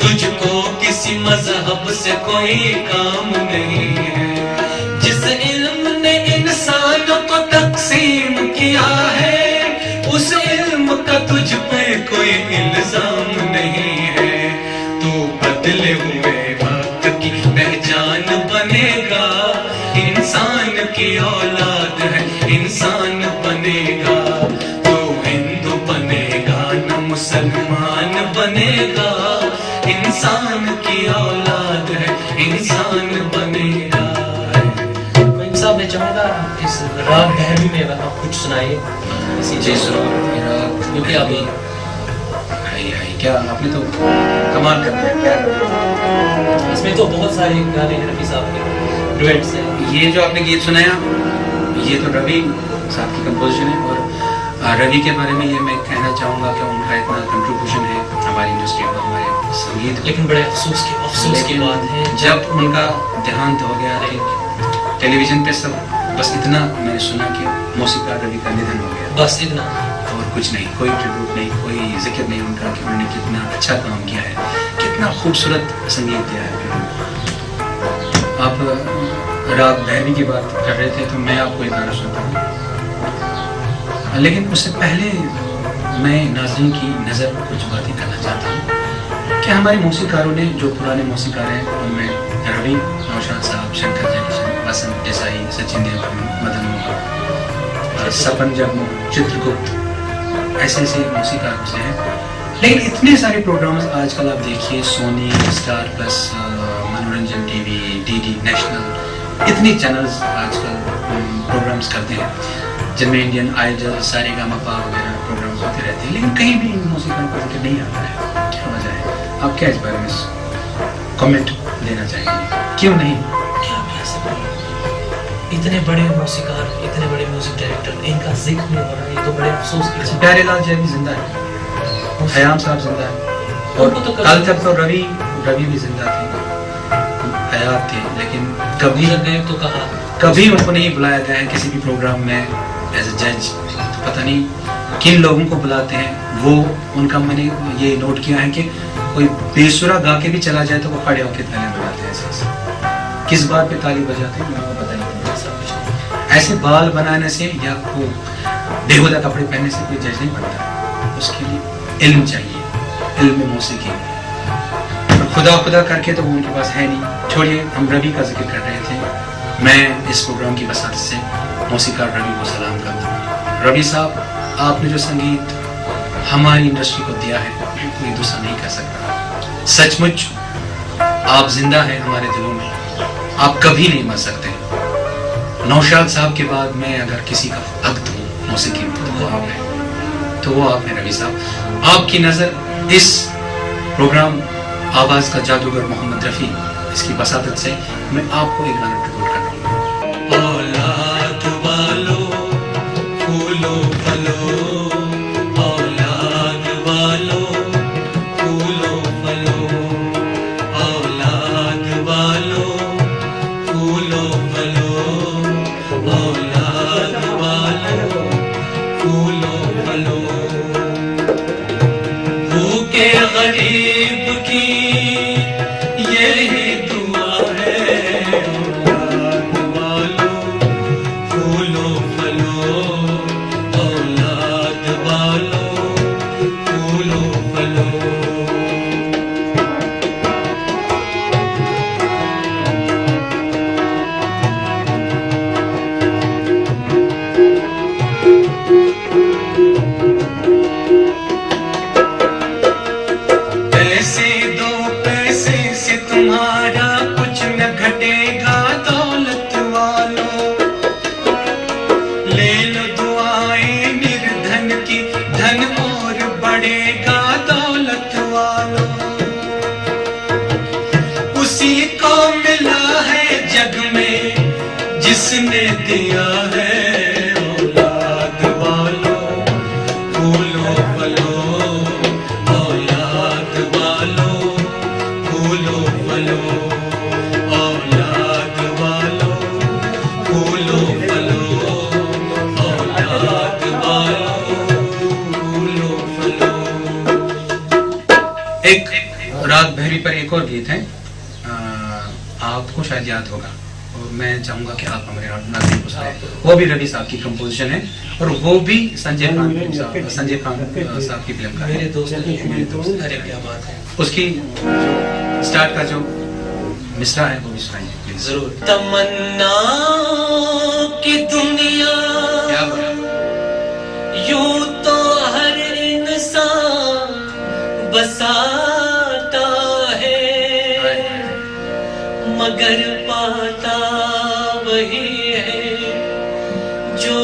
तुझको किसी मजहब से कोई काम नहीं है। जिस इल्म ने इंसानों को तकसीम किया है, उस इल्म का तुझ पे कोई इल्जाम नहीं है। तू बदले हुए वक्त की पहचान बनेगा, इंसान की औलाद है इंसान बनेगा। तू हिंदू बनेगा न मुसलमान बनेगा, इंसान की औलाद है इंसान बनेगा। साहब मैं चाहूँगा इस राग भैरवी में अगर आप कुछ सुनाइए। जी जरूर, क्योंकि अभी क्या आपने तो कमाल कर दिया। क्या इसमें तो बहुत सारे गाने हैं रफी साहब के, डुएट्स है। ये जो आपने गीत सुनाया, ये तो रवि साहब की कंपोजिशन है। और रवि के बारे में ये मैं कहना चाहूँगा कि उनका इतना कंट्रीब्यूशन है हमारी इंडस्ट्री और हमारे संगीत। लेकिन बड़े अफसोस की बात है जब उनका देहांत हो गया टेलीविजन पे सब बस इतना मैंने सुना कि मौसीकार रवि का निधन हो गया, बस इतना, और कुछ नहीं, कोई ट्रिब्यूट नहीं, कोई जिक्र नहीं उनका कि उन्होंने कितना अच्छा काम किया है, कितना खूबसूरत संगीत दिया है। आप राग भैरवी की बात कर रहे थे तो मैं आपको एक गाना सुनता हूँ, लेकिन उससे पहले मैं नाज़रीन की नज़र कुछ बातें करना चाहता हूँ कि हमारे मौसीकारों ने, जो पुराने मौसीकार हैं उनमें रवि, नौशाद साहब, शंकर जयकिशन, वसंत देसाई, सचिन देवबर्मन, मदन मोहन, सपन जगमोहन, चित्रगुप्त, ऐसे ऐसे मौसीकार गुजरे हैं। लेकिन इतने सारे प्रोग्राम्स आजकल आप देखिए, सोनी, स्टार प्लस, मनोरंजन टीवी, डीडी नेशनल, इतने चैनल्स आजकल प्रोग्राम्स करते हैं जिनमें इंडियन आइडल, सारेगामापा वगैरह प्रोग्राम्स होते रहते हैं, लेकिन कहीं भी इन मौसीकारों का जिक्र नहीं आता है। क्या वजह है? आप क्या इस बारे में कमेंट देना चाहेंगे? क्यों नहीं? क्या कह सकते हैं, इतने बड़े मौसीकार, इतने बड़े म्यूजिक डायरेक्टर, इनका जिक्र नहीं हो रहा है, ये तो बड़े अफसोस की बात है। प्यारेलाल जी भी जिंदा है, खयाम साहब जिंदा है, और कल तक तो रवि भी जिंदा थे, हयात थे, लेकिन कभी गए तो कहा, कभी उनको नहीं बुलाया गया है किसी भी प्रोग्राम में एज ए जज। तो पता नहीं किन लोगों को बुलाते हैं वो, उनका मैंने ये नोट किया है कि कोई बेसुरा गा के भी चला जाए तो वो खड़े होकर ताली बजाते हैं। ऐसे किस बात पे ताली बजाते हैं उनको पता नहीं। ऐसे बाल बनाने से या वो बेहुदा कपड़े पहनने से कोई जज नहीं बनता, उसके लिए इल्म चाहिए, इल्म मौसीकी। खुदा करके तो वो उनके पास है नहीं। छोड़िए, हम रवि का जिक्र कर रहे थे, मैं इस प्रोग्राम की वसात से मौसीकार रवि को सलाम करता हूँ। रवि साहब, आपने जो संगीत हमारी इंडस्ट्री को दिया है कोई दूसरा नहीं कर सकता। सचमुच आप जिंदा हैं हमारे दिलों में, आप कभी नहीं मर सकते। नौशाद साहब के बाद मैं अगर किसी का भक्त हूँ मौसीकी में तो वो आप हैं, तो वो आप हैं रवि साहब। आपकी नज़र इस प्रोग्राम आवाज़ का जादूगर मोहम्मद रफ़ी, इसकी वसातत से मैं आपको एक गाना ट्रिब्यूट कर रहा हूँ। औलाद वालों फूलों फलो, औलाद वालों फूलों फलो, औलाद वालों फूलों फलो, औलाद वालों फूलों फलो। भूखे गरीब की यही दुआ है, औलाद वालों फूलों फलो, औलाद वालों फूलों फलो। पैसे दो पैसे से तुम्हारा कुछ न घटेगा दौलत वालों, ले लो दुआएं निर्धन की, धन और बढ़ेगा दौलत वालों। उसी को मिला है जग में जिसने दिया है, औलाद वालों फूलों फलो, औलाद वालों फूलों फलो, औलाद वालों फूलों फलो, औलाद वालों फूलों फलो। एक राग भैरवी पर एक और गीत है, आपको शायद याद होगा, और मैं चाहूंगा कि आप हमारे नाज़रीन को सुनाएं। वो भी रवि साहब की कंपोजिशन है, और वो भी संजय खान साहब की फिल्म का है। मेरे दोस्त, अरे क्या बात है। उसकी स्टार्ट का जो मिसरा है वो भी सुनाइए प्लीज। जरूर। तमन्ना की दुनिया क्या बात, यूं तो हर इंसान बसाता है, मगर पाता वही है जो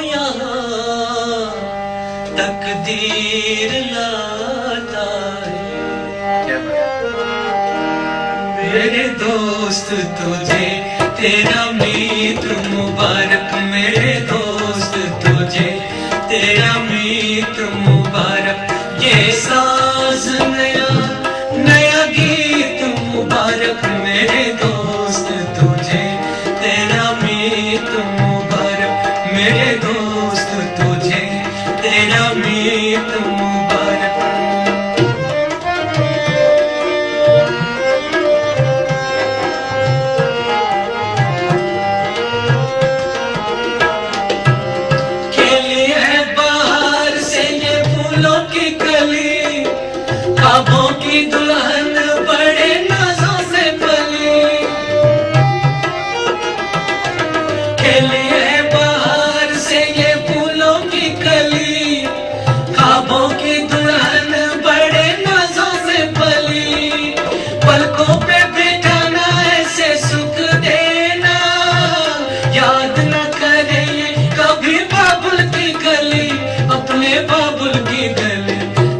यहाँ तकदीर लाता है। क्या बात। मेरे दोस्त तुझे तेरा मीत मुबारक मेरे दोस्त तुझे, तेरा मीत मुबारक। ये साज नया नया गीत मुबारक मेरे दोस्त तुझे, तेरा मीत मुबारक मेरे दोस्त तुझे, तेरा मीत मुबारक। खेली है बाहर से ये फूलों की कली, ख्वाबों की दुल्हन बड़े नाजों से पली। खेली है बाहर से ये फूलों की कली, ख्वाबों की दुल्हन बड़े नाजों से पली। पलकों पे बिठाना ऐसे सुख देना, याद न करे ये कभी बाबुल की गली, अपने बाबुल की गली।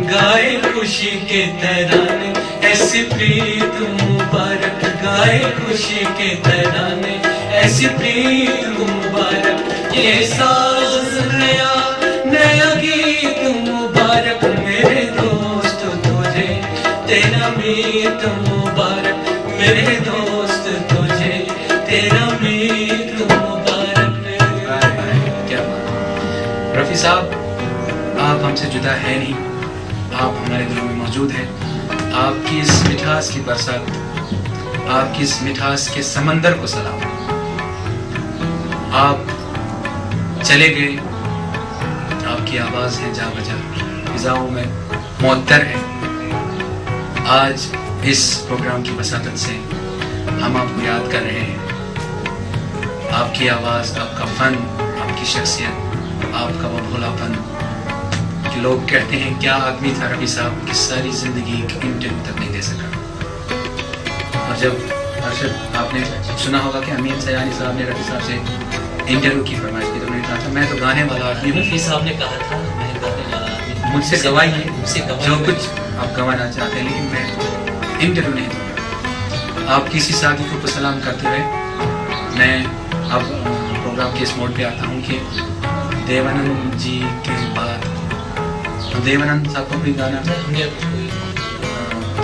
गाए खुशी के तराने ऐसी प्रीत मुबारक, गाए खुशी के तराने ऐसी प्रीत मुबारक। ये साज नया नया गीत मुबारक मेरे दोस्त तुझे, तेरा मीत मुबारक मेरे दोस्त तुझे, तेरा मीत मुबारक। क्या बात। रफी साहब, आप हमसे जुदा है नहीं, आप हमारे दिलों में मौजूद हैं। आपकी इस मिठास की बरसात, आपकी इस मिठास के समंदर को सलाम। आप चले गए, आपकी आवाज है जा बजा, फिजाओं में मुअत्तर है। आज इस प्रोग्राम की बसातत से हम आपको याद कर रहे हैं। आपकी आवाज, आपका फन, आपकी शख्सियत, आपका वो भोलापन कि लोग कहते हैं क्या आदमी था रफी साहब कि सारी जिंदगी एक इंटरव्यू तक नहीं दे सका। और जब अर्शद आपने सुना होगा कि अमीन सयानी साहब ने रफी साहब से इंटरव्यू की फरमाइश की, तो उन्होंने कहा था मैं तो गाने वाला आदमी हूँ। रफी साहब ने कहा था मैं गाने वाला आदमी, मुझसे गवाही मुझसे है गवाही जो है। कुछ आप गवाना चाहते हैं, लेकिन मैं इंटरव्यू नहीं दूंगा। आप किसी साथी को सलाम करते हुए मैं अब प्रोग्राम के इस मोड पे आता हूँ कि देवानंद जी के बाद देवानंद साहब को कोई गाना हमने अब कोई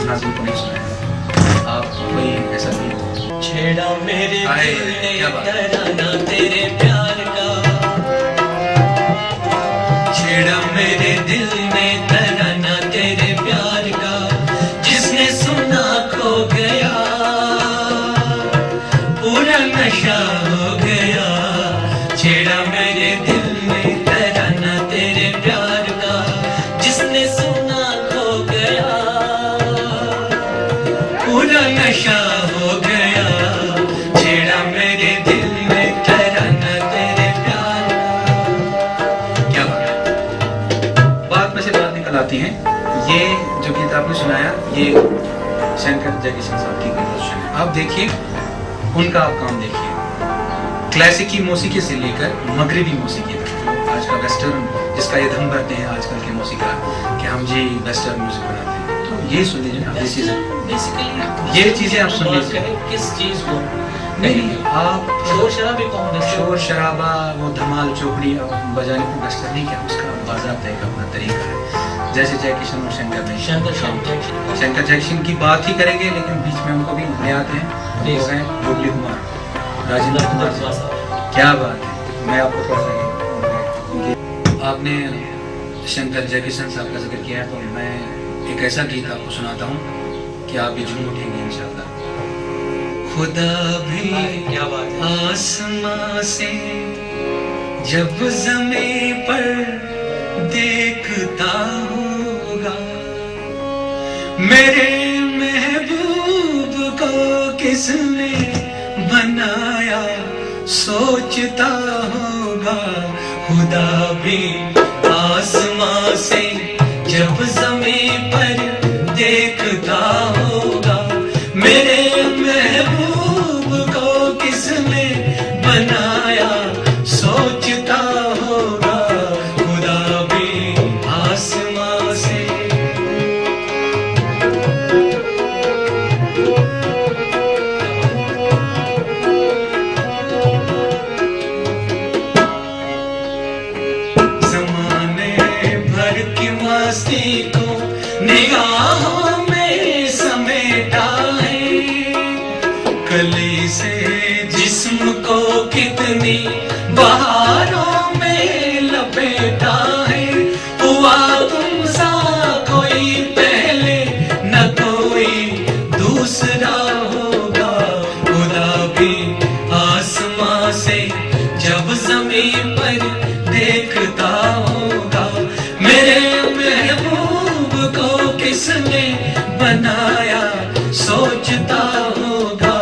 नाज़िम को नहीं सुनाया, आप कोई ऐसा भी छेड़ा मेरे आए, दिल ने क्या बात। तराना तेरे प्यार का, छेड़ा मेरे दिल ने तराना तेरे प्यार का, जिसने सुना खो गया पूरा नशा हो गया। छेड़ा मेरे दिल ने तराना तेरे प्यार का, जिसने सुना खो गया पूरा नशा हो गया। छेड़ा मेरे दिल में तराना तेरे प्यार का। क्या बात में से बात निकल आती है। ये जो गीत आपने सुनाया ये शंकर जयकिशन साहब की कंपोजिशन है। आप देखिए उनका आप काम देखिए, क्लासिकी मौसीकी से लेकर मगरिबी मौसीकी तक, जो आज का वेस्टर्न जिसका ये धम भरते हैं आजकल के मौसीकार कि हम जी वेस्टर्न म्यूजिक बनाते हैं, तो ये सुन लीजिए ना, ये चीजें बेसिकली ये चीजें आप सुन लीजिए। किस चीज को नहीं आप शोर शराबी कौन है? शोर शराबा वो धमाल चौकड़ी बजाने को वेस्टर्न नहीं, क्या उसका बाज़ाब्ता एक अपना तरीका है। जैसे जयकिशन और शंकर ने शंकर जयकिशन की बात ही करेंगे, लेकिन बीच में उनको भी ले आते हैं, वो हैं मुरली कुमार, राजेंद्र कुमार। क्या बात है, मैं आपको थोड़ा सा आपने शंकर जयकिशन साहब का जिक्र किया है, तो मैं एक ऐसा गीत आपको सुनाता हूँ कि आप भी झूम उठेंगे इंशाअल्लाह। खुदा भी क्या बात है। आसमां से जब ज़मीं पर देखता होगा, मेरे महबूब को किसने बनाया सोचता होगा। खुदा भी आसमां से जब ज़मीं पर देखता होगा, मेरे महबूब को किसने बनाया सोचता होगा। खुदा भी आसमां से कितनी बहारों में लपेटा है, हुआ तुम सा कोई पहले न कोई दूसरा होगा। खुदा भी आसमां से जब जमीन पर देखता होगा, मेरे महबूब को किसने बनाया सोचता होगा।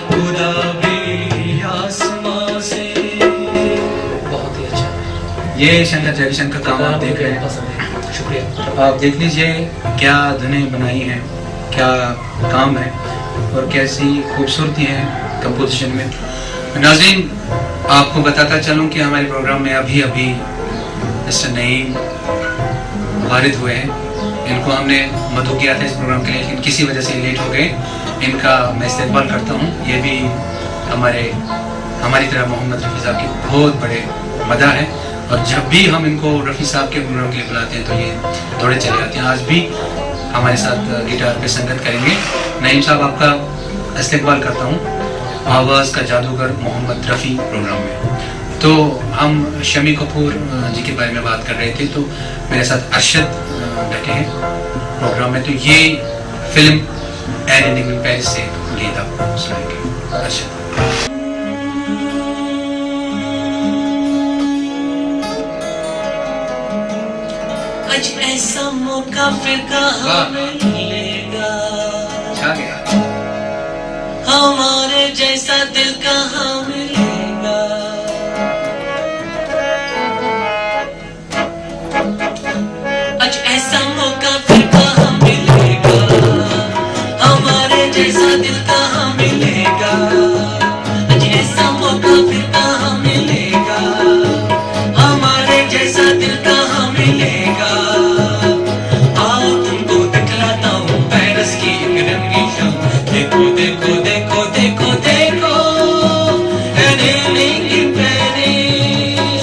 खुदा भी आसमां से। बहुत ही अच्छा। ये शंकर जयशंकर काम आप देख रहे हैं, पसंद है, शुक्रिया। आप देख लीजिए क्या धुनें बनाई हैं, क्या काम है और कैसी खूबसूरती है कंपोजिशन में। नाज़रीन, आपको बताता चलूं कि हमारे प्रोग्राम में अभी अभी मिस्टर नईम वारिद हुए हैं। इनको हमने मदऊ किया था इस प्रोग्राम के लिए, लेकिन किसी वजह से लेट हो गए। इनका मैं इस्तेमाल करता हूँ। ये भी हमारी तरह मोहम्मद रफ़ी साहब के बहुत बड़े मदा है, और जब भी हम इनको रफ़ी साहब के प्रोग्राम के लिए बुलाते हैं तो ये दौड़े चले आते हैं। आज भी हमारे साथ गिटार पे संगत करेंगे। नईम साहब, आपका इस्तेमाल करता हूँ आवाज़ का जादूगर मोहम्मद रफ़ी प्रोग्राम में। तो हम शमी कपूर जी के बारे में बात कर रहे थे, तो मेरे साथ अरशद बैठे हैं प्रोग्राम में। तो ये film an animal in Paris से गीत आप सुनाएंगे अरशद। आज ऐसा मौका फिर कहाँ मिलेगा, छा गया। हमारे जैसा दिल कहाँ मिलेगा। आज ऐसा मौका फिर कहाँ मिलेगा, हमारे जैसा दिल कहाँ मिलेगा। आज ऐसा मौका फिर कहाँ मिलेगा, हमारे जैसा दिल कहाँ मिलेगा। आओ तुमको दिखलाता हूँ पेरिस की एक रंगी शाम। देखो देखो देखो देखो देखो, an evening in Paris।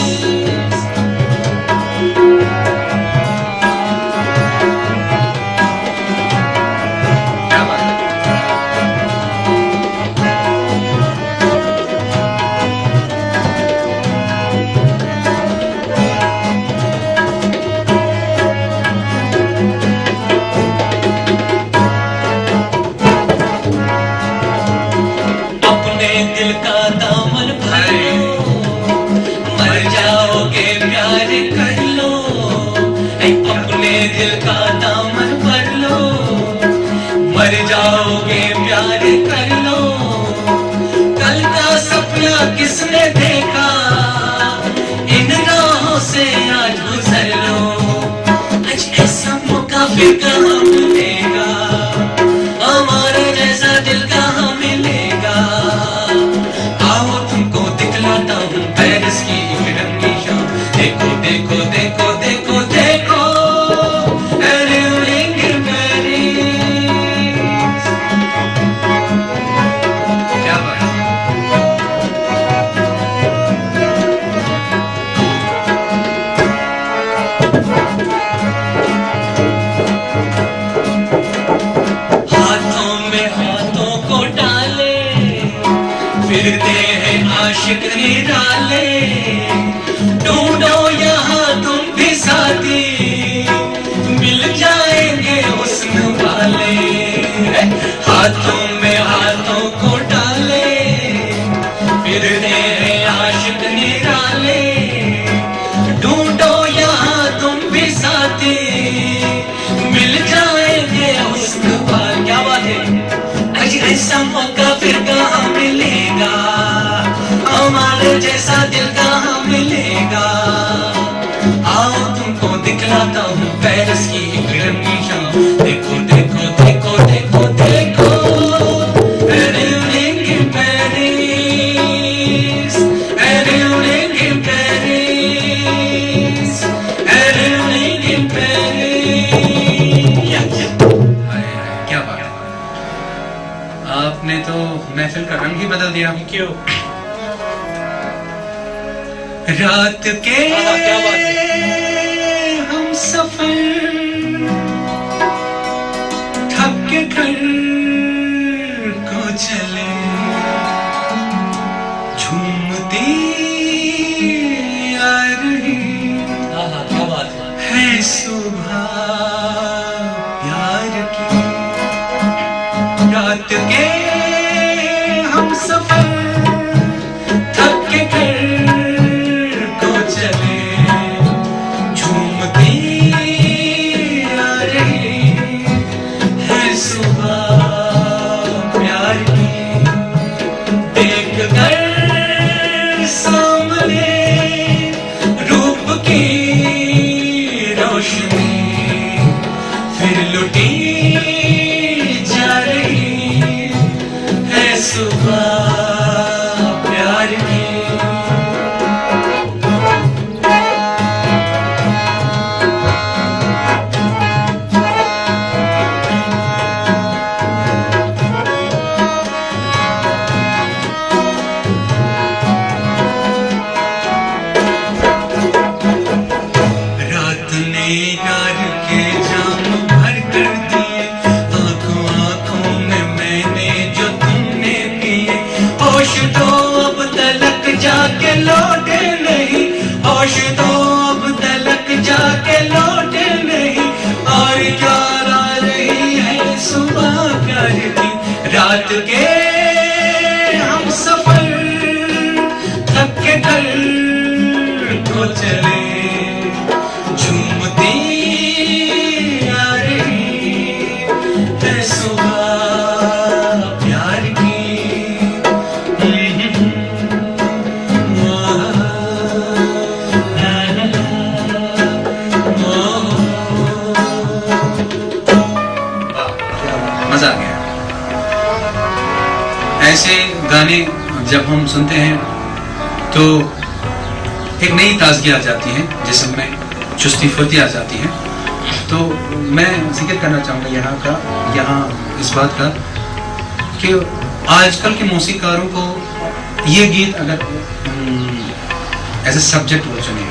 क्या बात है। अपने दिल का दामन भर लो, मर जाओगे प्यार कर लो। अपने दिल का दामन भर लो, मर जाओगे प्यार कर लो। कल का सपना किसने देखा, इन राहों से आज गुजर लो। आज ऐसा मौका फिर कहाँ मिलेगा, हमारे जैसा दिल कहाँ मिलेगा। आओ तुमको दिखलाता हूँ पेरिस की एक रंगी शाम। देखो देखो देखो देखो देखो, an evening in Paris। क्या बात है। हाथों में हाथों को डाले, फिरते हैं आशिक निराले। ढूंढो यहाँ तुम भी साथी, मिल जाएंगे हुस्न वाले। हाथों में हाथों को डाले, फिरते हैं आशिक निराले। ढूंढो यहाँ तुम भी साथी, मिल जाएंगे हुस्न वाले। क्या बात है। आज ऐसा मौका फिर कहाँ मिलेगा, हमारे जैसा दिल कहाँ मिलेगा। आओ तुमको दिखलाता हूँ पेरिस की एक रंगी शाम। देखो देखो देखो देखो देखो, an evening in Paris, an evening in Paris, an evening in Paris। हाय हाय, क्या बात है। आपने तो महफिल का रंग ही बदल दिया। क्यों? रात के क्या बात है। हम सफर थक के घर को चले, झूमती सामने रूप की रोशनी फिर लुटी जा रही है सुबह प्यार की। रात ने यार के जाम भर कर दिए, आंखों आंखों में मैंने जो तुमने पिए। होश तो अब तलक जाके लौटे नहीं, होश तो अब तलक जाके लौटे नहीं। और यार आ रही है सुबह प्यार की। रात के हम सफर थक के घर को चले, झूमती आ रही है सुबह प्यार की। मजा आ गया। ऐसे गाने जब हम सुनते हैं तो एक नई ताजगी आ जाती है, जिस्म में चुस्ती फुर्ती आ जाती है। तो मैं जिक्र करना चाहूँगा यहाँ इस बात का कि आजकल के मौसीकारों को ये गीत अगर एज ए सब्जेक्ट वो चुने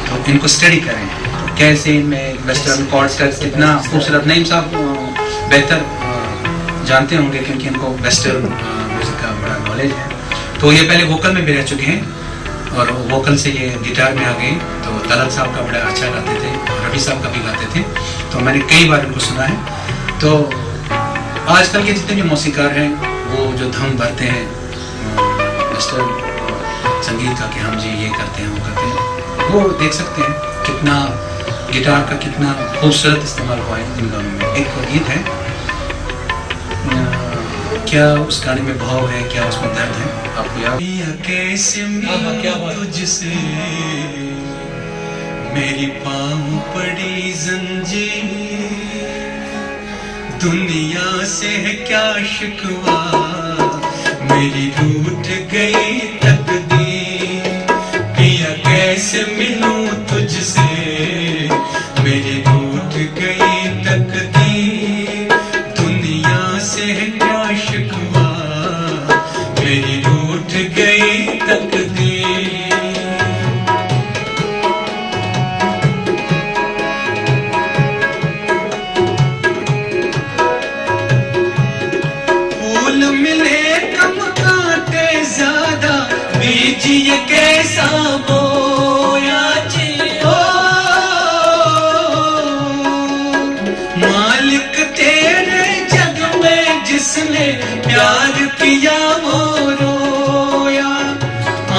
तो इनको स्टडी करें, तो कैसे इनमें वेस्टर्न कॉर्ड्स का कितना खूबसूरत। नईम साहब बेहतर जानते होंगे क्योंकि इनको वेस्टर्न म्यूजिक का बड़ा नॉलेज है। तो ये पहले वोकल में भी रह चुके हैं और वोकल से ये गिटार में आ गए। तो तलत साहब का बड़ा अच्छा गाते थे, रफी साहब का भी गाते थे, तो मैंने कई बार इनको सुना है। तो आजकल के जितने भी मौसीकार हैं वो जो धम भरते हैं वेस्टर्न संगीत का कि हम जी ये करते हैं वो करते हैं, वो देख सकते हैं कितना गिटार का कितना खूबसूरत इस्तेमाल हुआ है इन गानों में। एक गीत है, क्या उस गाने में भाव है, क्या उसमें दर्द है, आपको याद? कैसे तुझसे मेरी पाँव पड़ी जंजीर, दुनिया से है क्या शिकवा, मेरी रूठ गई तकदीर। पिया कैसे मिलूं तुझसे मेरी रूठ गई तकदीर, दुनिया से है क्या शिकवा, मेरी रूठ गई तकदीर। फूल मिले कम कांटे ज्यादा, बीज ये कैसा बोया जी हो, मालिक तेरे जग में जिसने प्यार किया वो रोया।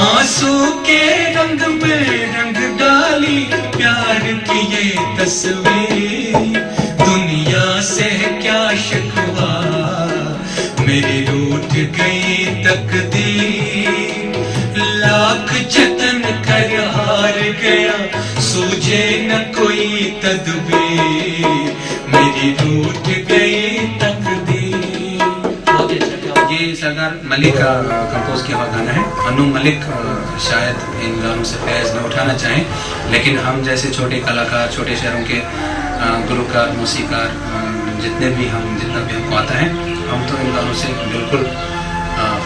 आंसू के रंग में रंग डाली प्यार की ये तस्वीर, दुनिया से क्या शिकवा, मेरी रूठ गई तकदीर। लाख जतन कर हार गया, सूझे न कोई तदबीर, मेरी रूठ गई तकदीर। ये सरदार मलिक का कंपोज किया हुआ गाना है। अनु मलिक शायद इन गानों से फैज़ न उठाना चाहें, लेकिन हम जैसे छोटे कलाकार, छोटे शहरों के गुलकार, मौसीकार, जितना भी हमको आता है, हम तो इन गानों से बिल्कुल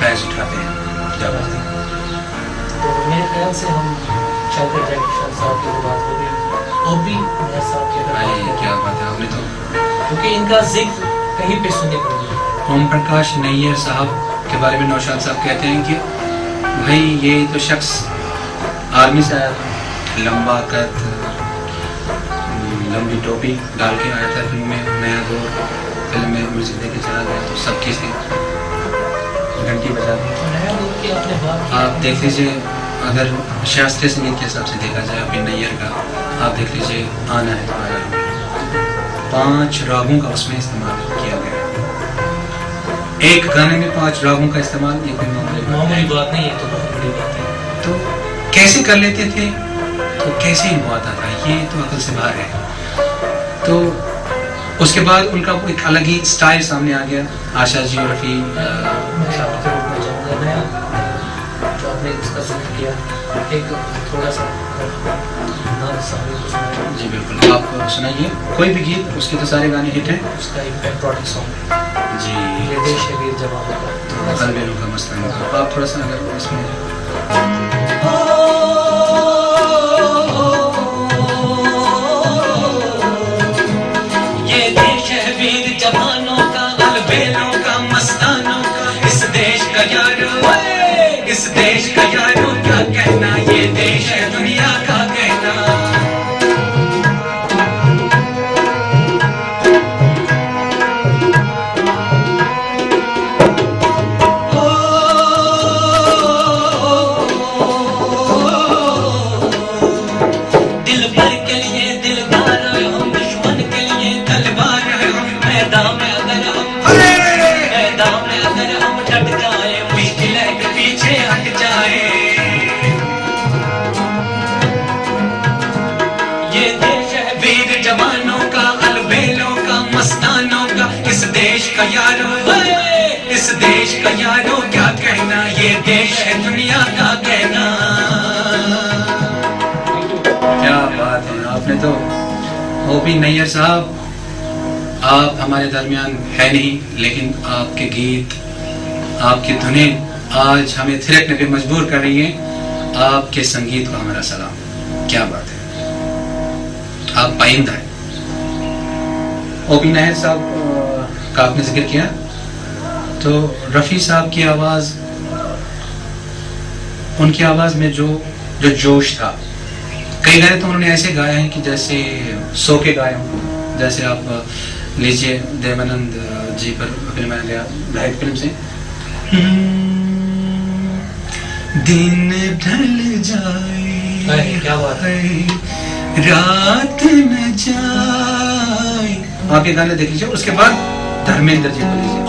फैज़ उठाते हैं। क्या बात है? तो मेरे ख्याल से हम शायद जैक्सन साहब की बात हो गई और भी मेरा साहब की भाई क्या बात है, आपने तो क्योंकि इनका जिक्र कहीं पे सुनने को नहीं मिलता। ओम प्रकाश नैयर साहब के बारे में नौशाद साहब कहते हैं कि भाई ये तो शख्स आर्मी से आया था, लंबा कद, लंबी टोपी डाल के आया था फिल्म में, नया दौर फिल्म में म्यूजिक देके चला गया, तो सबकी से घंटी बजा दी। आप देख लीजिए, अगर शास्त्रीय संगीत के हिसाब से देखा जाए अभी नैयर का, आप देख लीजिए आना है हमारा, 5 रागों का उसमें इस्तेमाल किया गया है। एक गाने में 5 रागों का इस्तेमाल, ये कोई मामूली बात नहीं है, तो बहुत बड़ी बात है। कैसे कर लेते थे, तो कैसे इनको आता था, ये तो अकल से बाहर है। तो उसके बाद उनका एक अलग ही स्टाइल सामने आ गया। आशा जी और रफ़ी, मैं आपको रोकना चाहूँगा, नया जो आपने इसका जिक्र किया, एक थोड़ा सा जी बिल्कुल, आप सुनाइए कोई भी गीत, उसके तो सारे गाने हिट हैं। उसका एक पेट्रोटिक सॉन्ग जी, ये देश है वीर जवानों का, अलबेलों का मस्तानी का, आप थोड़ा सा अगर इसमें ये देश है वीर जवानों का, अलबेलों का, मस्तानों का, इस देश का यारो, इस देश का यारो क्या कहना, ये देश है दुनिया का कहना। दिल भर के लिए दिलदार है हम, दुश्मन के लिए तलवार है हम, मैदान में अगर हम डट जाए, मुश्किल है कि पीछे हट जाए। ये देश है वीर जवानों का, अलबेलों का, मस्तानों का, इस देश का यारो, इस देश का यारो क्या कहना, ये देश है दुनिया का कहना। क्या बात है, आपने तो ओपी नैयर साहब, आप हमारे दरमियान है नहीं, लेकिन आपके गीत, आपकी धुनें आज हमें थिरकने पे मजबूर कर रही हैं। आपके संगीत को हमारा सलाम, क्या बात है, आप पाइंदा है। ओपी नैयर साहब का आपने जिक्र किया, तो रफ़ी साहब की आवाज, उनकी आवाज में जो जोश था, कई गाने तो उन्होंने ऐसे गाए हैं कि जैसे सो के गाए हों। जैसे आप लीजिए देवानंद जी पर फिल्म आ गया, ब्राइट फिल्म से, दिन ढल जाए, क्या बात है, रात न जाए। आप ये गाने देख लीजिए। उसके बाद धर्मेंद्र जी को लीजिए,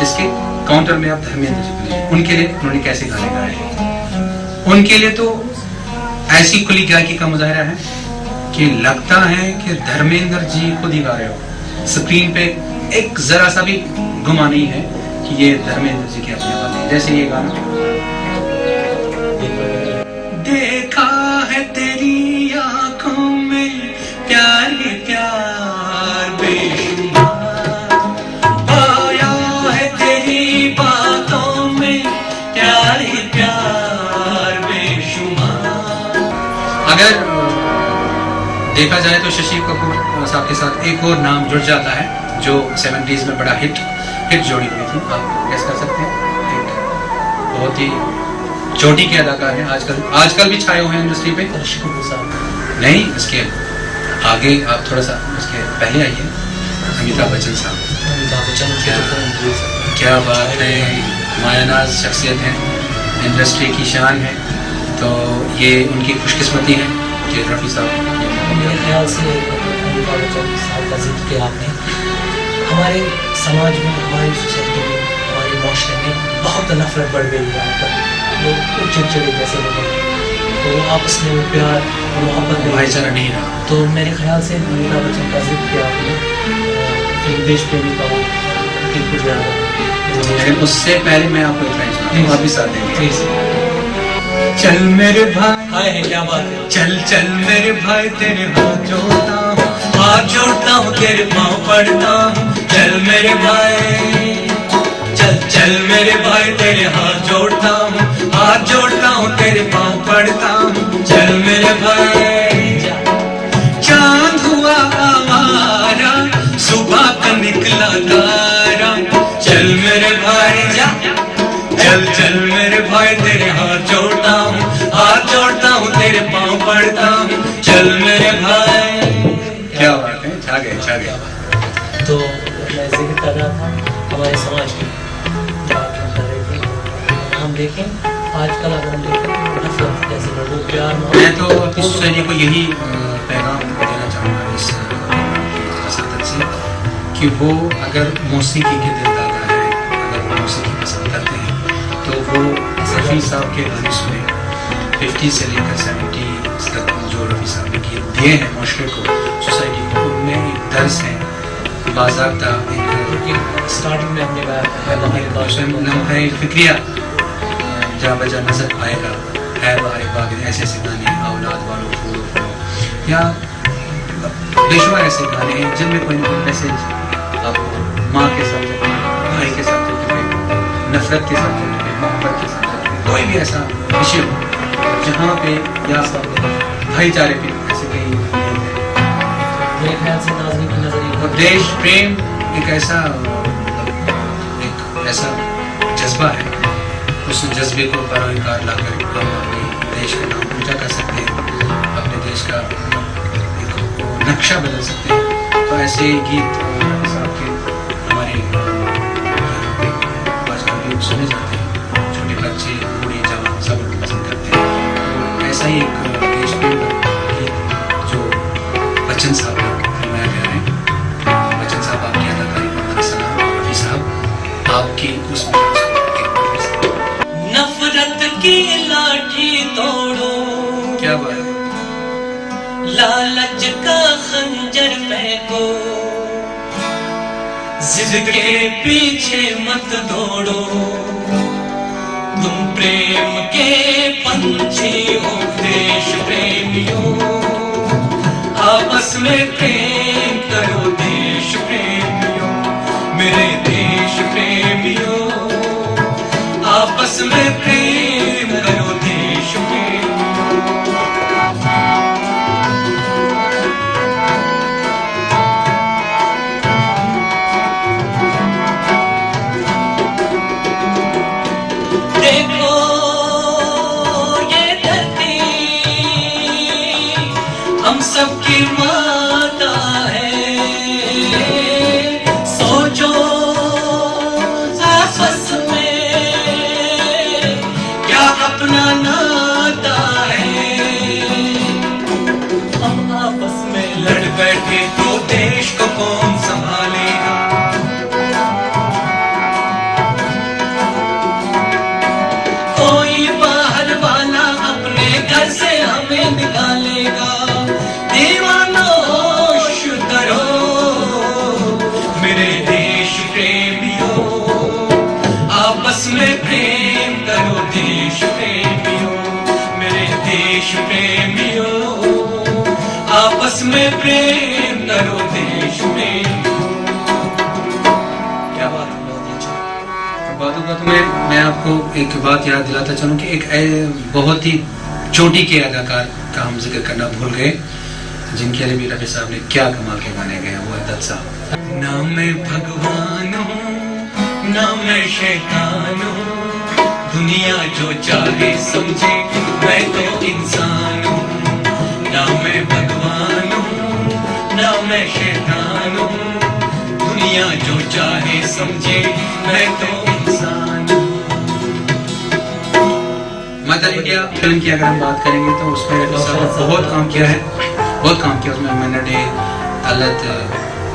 इसके काउंटर में आप धर्मेंद्र जी को लीजिए, उनके लिए उन्होंने कैसे गाने गाए हैं। उनके लिए तो ऐसी खुली गायकी का मुजाहरा है कि लगता है कि धर्मेंद्र जी खुद ही गा रहे हो। स्क्रीन पे एक जरा सा भी गुमा नहीं है कि ये धर्मेंद्र जी के अपने वाले हैं। जैसे ये गाना, देखा है तेरी आंखों में प्यार ही प्यार बेशुमार, आया है तेरी बातों में प्यार ही प्यार बेशुमार। अगर देखा जाए तो शशि कपूर साहब के साथ एक और नाम जुड़ जाता है जो 70s में बड़ा हिट जोड़ी हुई थी। आप गेस कर सकते हैं, एक बहुत ही चोटी के अदाकार हैं, आजकल भी छाए हुए हैं इंडस्ट्री पे। ऋषि कपूर साहब नहीं, इसके आगे आप थोड़ा सा उसके पहले आइए, अमिताभ बच्चन साहब। अमिताभ बच्चन के तो कौन भूल सकता है। क्या बात है, मायानाज शख्सियत है, इंडस्ट्री की शान है। तो ये उनकी खुशकिस्मती है कि रफ़ी साहब, मेरे ख्याल से अमिताभ बच्चन साहब का जिक्र किया आपने, हमारे समाज में, हमारी सोसाइटी में, हमारे माशरे में बहुत नफरत बढ़ गई है आजकल। लोग चिड़चिड़े जैसे लोग हैं, तो आपस में प्यार और मोहब्बत में भाईचारा नहीं रहा। तो मेरे ख्याल से अमिताभ बच्चन का जिक्र किया आपने, फिर देश प्रेमी का वो गीत कुछ गाया, लेकिन उससे पहले मैं आपको एक लाइन सुनाऊं, आप भी साथ देंगे। प्लीज। चल मेरे भाई, हाय है, क्या बात है। चल चल मेरे भाई तेरे हाथ जोड़ता हूँ, तेरे पाँव पड़ता हूँ। चल मेरे भाई, चल मेरे भाई तेरे हाथ जोड़ता हूँ, तेरे पाँव पड़ता हूँ। चल मेरे भाई, चांद हुआ आवारा, सुबह का निकला तारा। चल मेरे भाई, चल मेरे भाई तेरे हाथ जोड़ता हूँ, तेरे पाँव पड़ता हूँ। चल मेरे भाई, क्या बात है, छा गए। तो मैं जिक्र कर रहा था हमारे समाज की बात हम कर रहे थे। हम देखें आजकल, अगर हम देखें नफरत जैसे लोगों प्यार मैं तो अपनी सोसाइटी को यही पैगाम देना चाहूँगा इस वसातत से कि वो अगर मौसीकी के दिलदार है, अगर वो मौसीकी पसंद करते हैं, तो वो रफ़ी साहब के गाने सुने। 50 से लेकर 70 तक जो रफ़ी साहब ने गीत दिए हैं माशरे को, सोसाइटी को, उनमें एक दर्स है, बाज़ाब्ता एक स्टार्टिंग में हमने गाया लम्हा फिक्रिया जहाँ बजा नजर आएगा, है बाहर बाग, ऐसे ऐसे गाने, औलाद वालों फूलो या बेशुमार ऐसे गाने हैं जिनमें कोई ना कोई मैसेज आपको माँ के साथ जुड़े, भाई के साथ जुड़े, नफरत के साथ जुड़े, मोहब्बत के साथ जुड़े, कोई भी ऐसा विषय हो जहाँ पे या भाईचारे पे ऐसे कई मेरे ख्याल से नाज़रीन की नज़रिए और देश प्रेम एक ऐसा जज्बा है, उस जज्बे को परोकार लाकर हम अपने देश का नाम ऊंचा कर सकते हैं, अपने देश का एक नक्शा बदल सकते हैं। तो ऐसे गीत साहब के हमारे आजकल भी सुने जाते हैं, छोटे बच्चे बूढ़े जवान सब लोग पसंद करते हैं। तो ऐसा ही एक देश प्रेम गीत जो बच्चन साहब का फिल्माया गया है, बच्चन साहब आपकी अदाकारी को सलाम, रफ़ी साहब आपकी उस नफरत की लाठी तोड़ो, क्या बात, लालच का खंजर फेंको, जिद के पीछे मत दौड़ो, तुम प्रेम के पंछी हो देश प्रेमियों, आपस में प्रेम करो देश प्रेमियों, मेरे देश प्रेमियों, आपस में प्रेम करो देश प्रेमियों। देखो ये धरती हम सबकी माता है, सोचो आपस में क्या अपना नाता है, हम आपस में लड़ बैठे तो देश को कौन संभालेगा, कोई बाहर वाला अपने घर से हमें निकालेगा, दीवानो होश करो मेरे देश प्रेमियों, आपस में प्रेम करो देश प्रेमियों, मेरे देश प्रेमियों, आपस में प्रेम करो देश प्रेमियों। क्या बात है, बहुत अच्छा। बातों का तो मैं आपको एक बात याद दिलाता चलूं कि एक बहुत ही चोटी के अदाकार का हम जिक्र करना भूल गए, जिनके लिए भी रफ़ी साहब ने क्या कमाल के गाने गए, वो है दत्त साहब। ना मैं भगवान हूँ ना मैं शैतान हूँ, दुनिया जो चाहे समझे मैं तो इंसान हूँ, ना मैं भगवान हूँ ना मैं शैतान हूँ, दुनिया जो चाहे समझे मैं तो इंसान हूँ। मदर इंडिया फिल्म की अगर हम बात करेंगे तो उसमें रफ़ी साहब ने बहुत काम किया है, बहुत काम किया उसमें। मैंने तलत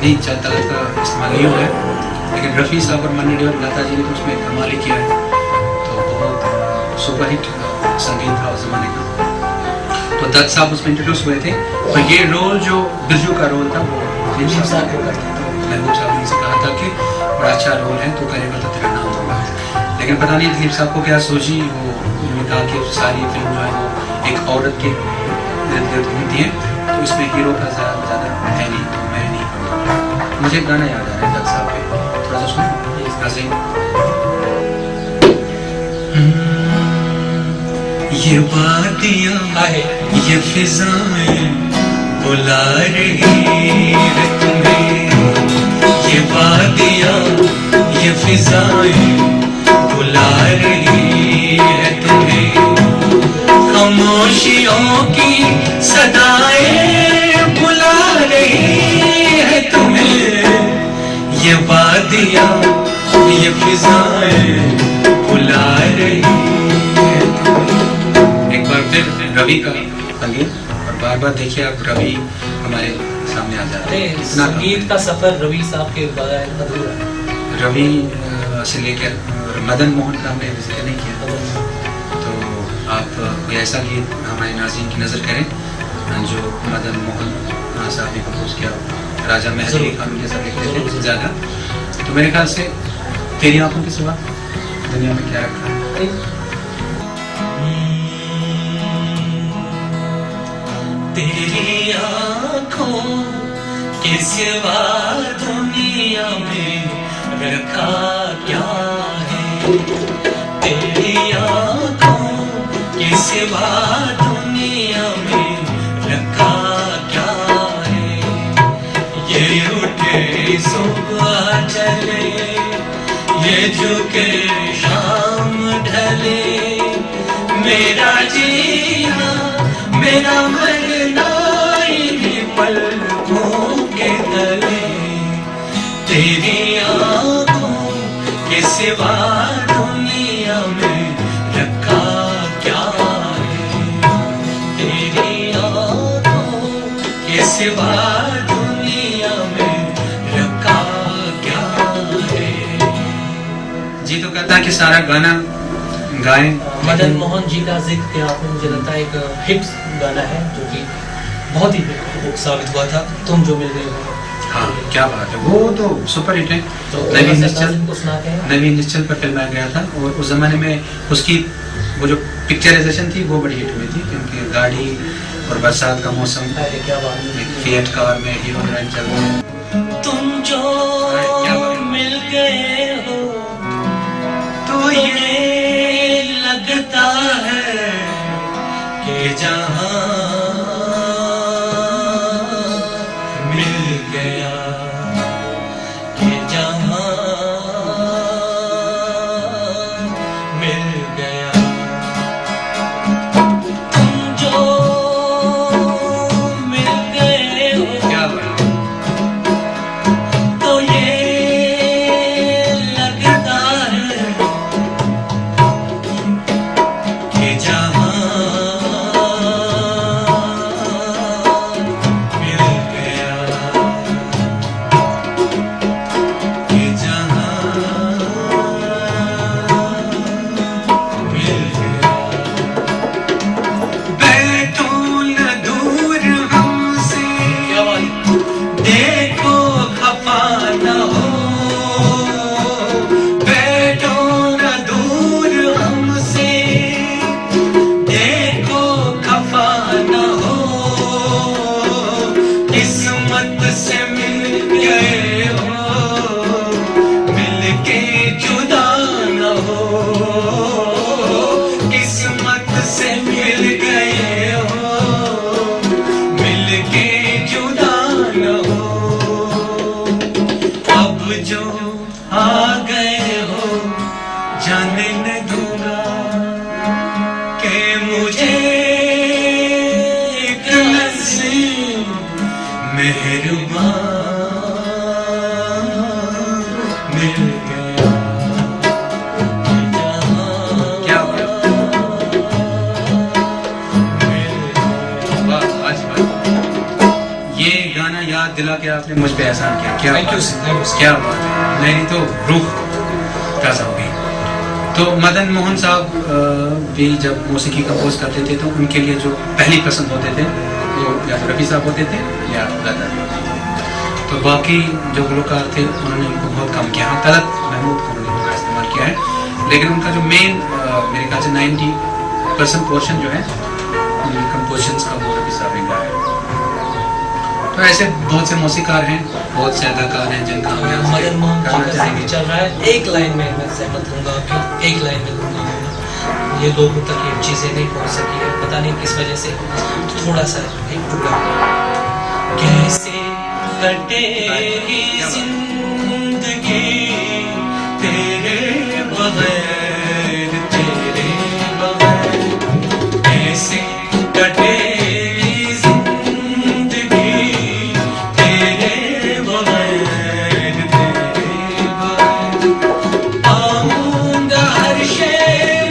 नहीं तलत का इस्तेमाल नहीं हुआ है, लेकिन रफ़ी साहब और मन्ना डे और लता जी ने तो उसमें कमाल ही किया है। तो बहुत सुपरहिट संगीत था उस जमाने का। तो दत्त साहब उसमें इंट्रोड्यूस हुए थे और ये रोल जो बिरजू का रोल था वो दिलीप साहब ने करते, तो महबूब साहब ने उनसे कहा था कि बड़ा अच्छा रोल है तो करेगा तो तेरा नाम होगा, लेकिन पता नहीं दिलीप साहब को क्या सोची, वो उन्होंने कहा कि सारी फिल्म जो है वो एक औरत के इर्द गिर्द होती है, तो इसमें हीरो का ज़्यादा है नहीं, तो मैं नहीं करूँगा। मुझे एक गाना याद आ रहा है दत्त साहब पे, थोड़ा सा सुनो इस गाने। ये वादियाँ ये फिजाएं बुला रही है तुम्हें, ये वादियाँ ये फिजाएं बुला रही है तुम्हें, खामोशियों की सदाएं बुला रही है तुम्हें, ये वादियाँ ये फिजाएं बुला रही है तुम्हें। एक बार फिर रवि का संगीत, और बार बार देखिए आप रवि हमारे सामने आ जाते हैं। इतना संगीत का सफर रवि साहब के बगैर अधूरा है। रवि से लेकर मदन मोहन का हमने जिक्र नहीं किया, तो आप कोई ऐसा गीत हमारे नाज़रीन की नज़र करें जो मदन मोहन साहब ने कंपोज किया, राजा मेहदी अली खान के साथ लिखते थे ज़्यादा। तो मेरे ख्याल से तेरी आंखों के सिवा दुनिया में क्या रखा है। तेरी आंखों के सिवा दुनिया में रखा क्या है, तेरी आंखों के सिवा दुनिया में रखा क्या है। ये उठे सुबह चले, ये झुके शाम ढले, मेरा जीना मेरा मरना इन्हीं पलकों के तले। तेरी आंखों के सिवा दुनिया में रखा क्या है, तेरी आंखों के सिवा दुनिया में रखा क्या है। जी तो कहता है कि सारा गाना गाएं। मदन मोहन जी का जिक्र किया आपने, मुझे लगता है एक हिट गाना है जो कि बहुत ही साबित हुआ था, तुम जो मिल गए हो। हाँ क्या बात है, वो तो सुपर हिट है। तो नवीन निश्चल पर फिल्माया गया था और उस जमाने में उसकी वो जो पिक्चराइजेशन थी वो बड़ी हिट हुई थी, क्योंकि गाड़ी और बरसात का मौसम, क्या बात है, फिएट कार में हीरो हीरोइन चल रहे हैं। तुम जो मिल गए हो तो ये लगता है कि जहां मिल गया, कि जहां मिल गया। तुम जो मिल गए हो क्या बात है। तो ये लगता है कि जहां मिल गया, कि जहां मिल गया। बैठो न दूर हमसे, क्या बात है। देखो खफा न हो, बैठो न दूर हमसे, देखो खफा न हो। किस्मत से मिल गए हो, मिल के जुदा न हो। किस्मत से मिल गए हो, मिल के जुदा न हो। अब जो आ गए हो, जाने न दूंगा कि मुझे एक नसीब मेहरबान मिल गया। क्या बात है। वाह, आज बात। ये गाना याद दिला के आपने मुझ पे एहसान किया। क्या Thank you, बात sir. है। Thank you, sir. क्या बात है, मेरी तो रूह ताज़ा हो गई। तो मदन मोहन साहब भी जब मौसीकी कंपोज करते थे तो उनके लिए जो पहली पसंद होते थे वो या तो रफ़ी साहब होते थे या लता जी होती थी। तो बाकी जो गुलकार थे उन्होंने उनको बहुत कम किया। हाँ, तलत महमूद को उन्होंने उनका इस्तेमाल किया है, लेकिन उनका जो मेन मेरे ख्याल से 90% पोर्शन जो है उनकी कंपोजिशंस का वो रफ़ी साहब ने गाया है। तो ऐसे बहुत से मौसीकार हैं, बहुत से अदाकार हैं जिनका हम यहाँ मदन मोहन गाना जी का चाहेंगे। जिक्र चल रहा है, एक लाइन में मैं सहमत हूँगा कि एक लाइन में दूंगा। ये लोगों तक ये चीज़ें नहीं पहुँच सकी है, पता नहीं किस वजह से। तो थोड़ा सा एक टुकड़ा कैसे कटेगी जिंदगी तेरे बगैर, तेरे बगैर। कैसे कटेगी जिंदगी तेरे बगैर, तेरे बगैर। आऊंगा हर शय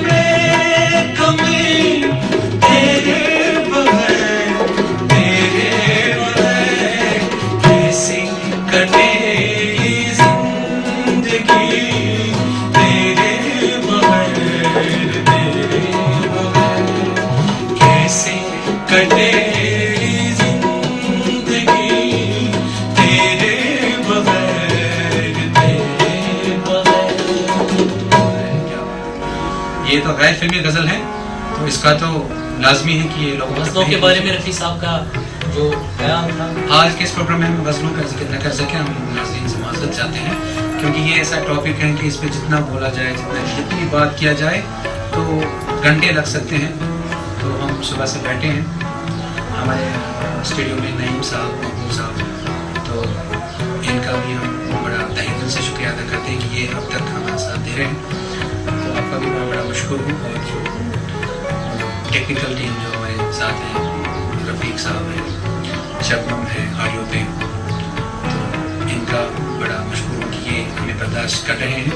में कमी तेरे बगैर, तेरे बगैर। कैसे कटेगी जिंदगी तेरे बगैर, तेरे बगैर। कटे जिंदगी तेरे बगैर, तेरे बगैर। ये तो गैर फिल्मी गजल है, तो इसका तो लाजमी है कि ये लोगों गजलों के बारे में रफ़ी साहब का जो बयान था, आज के इस प्रोग्राम में हम गजलों का जिक्र न कर सके, हम नाज़रीन से माज़रत चाहते हैं, क्योंकि ये ऐसा टॉपिक है कि इस पे जितना बोला जाए, जितनी बात किया जाए तो घंटे लग सकते हैं। तो हम सुबह से बैठे हैं हमारे स्टूडियो में, नईम साहब, महबूब साहब, तो इनका भी हम बड़ा तहे दिल से शुक्रिया अदा करते हैं कि ये अब तक हमारा साथ दे रहे हैं। तो आपका भी मैं बड़ा मशहूर हूँ, और जो टेक्निकल टीम जो हमारे साथ हैं, रफ़ीक साहब हैं, शबनम है ऑडियो पे, तो इनका बड़ा मशहूर हूँ कि ये हमें बर्दाश्त कर रहे हैं।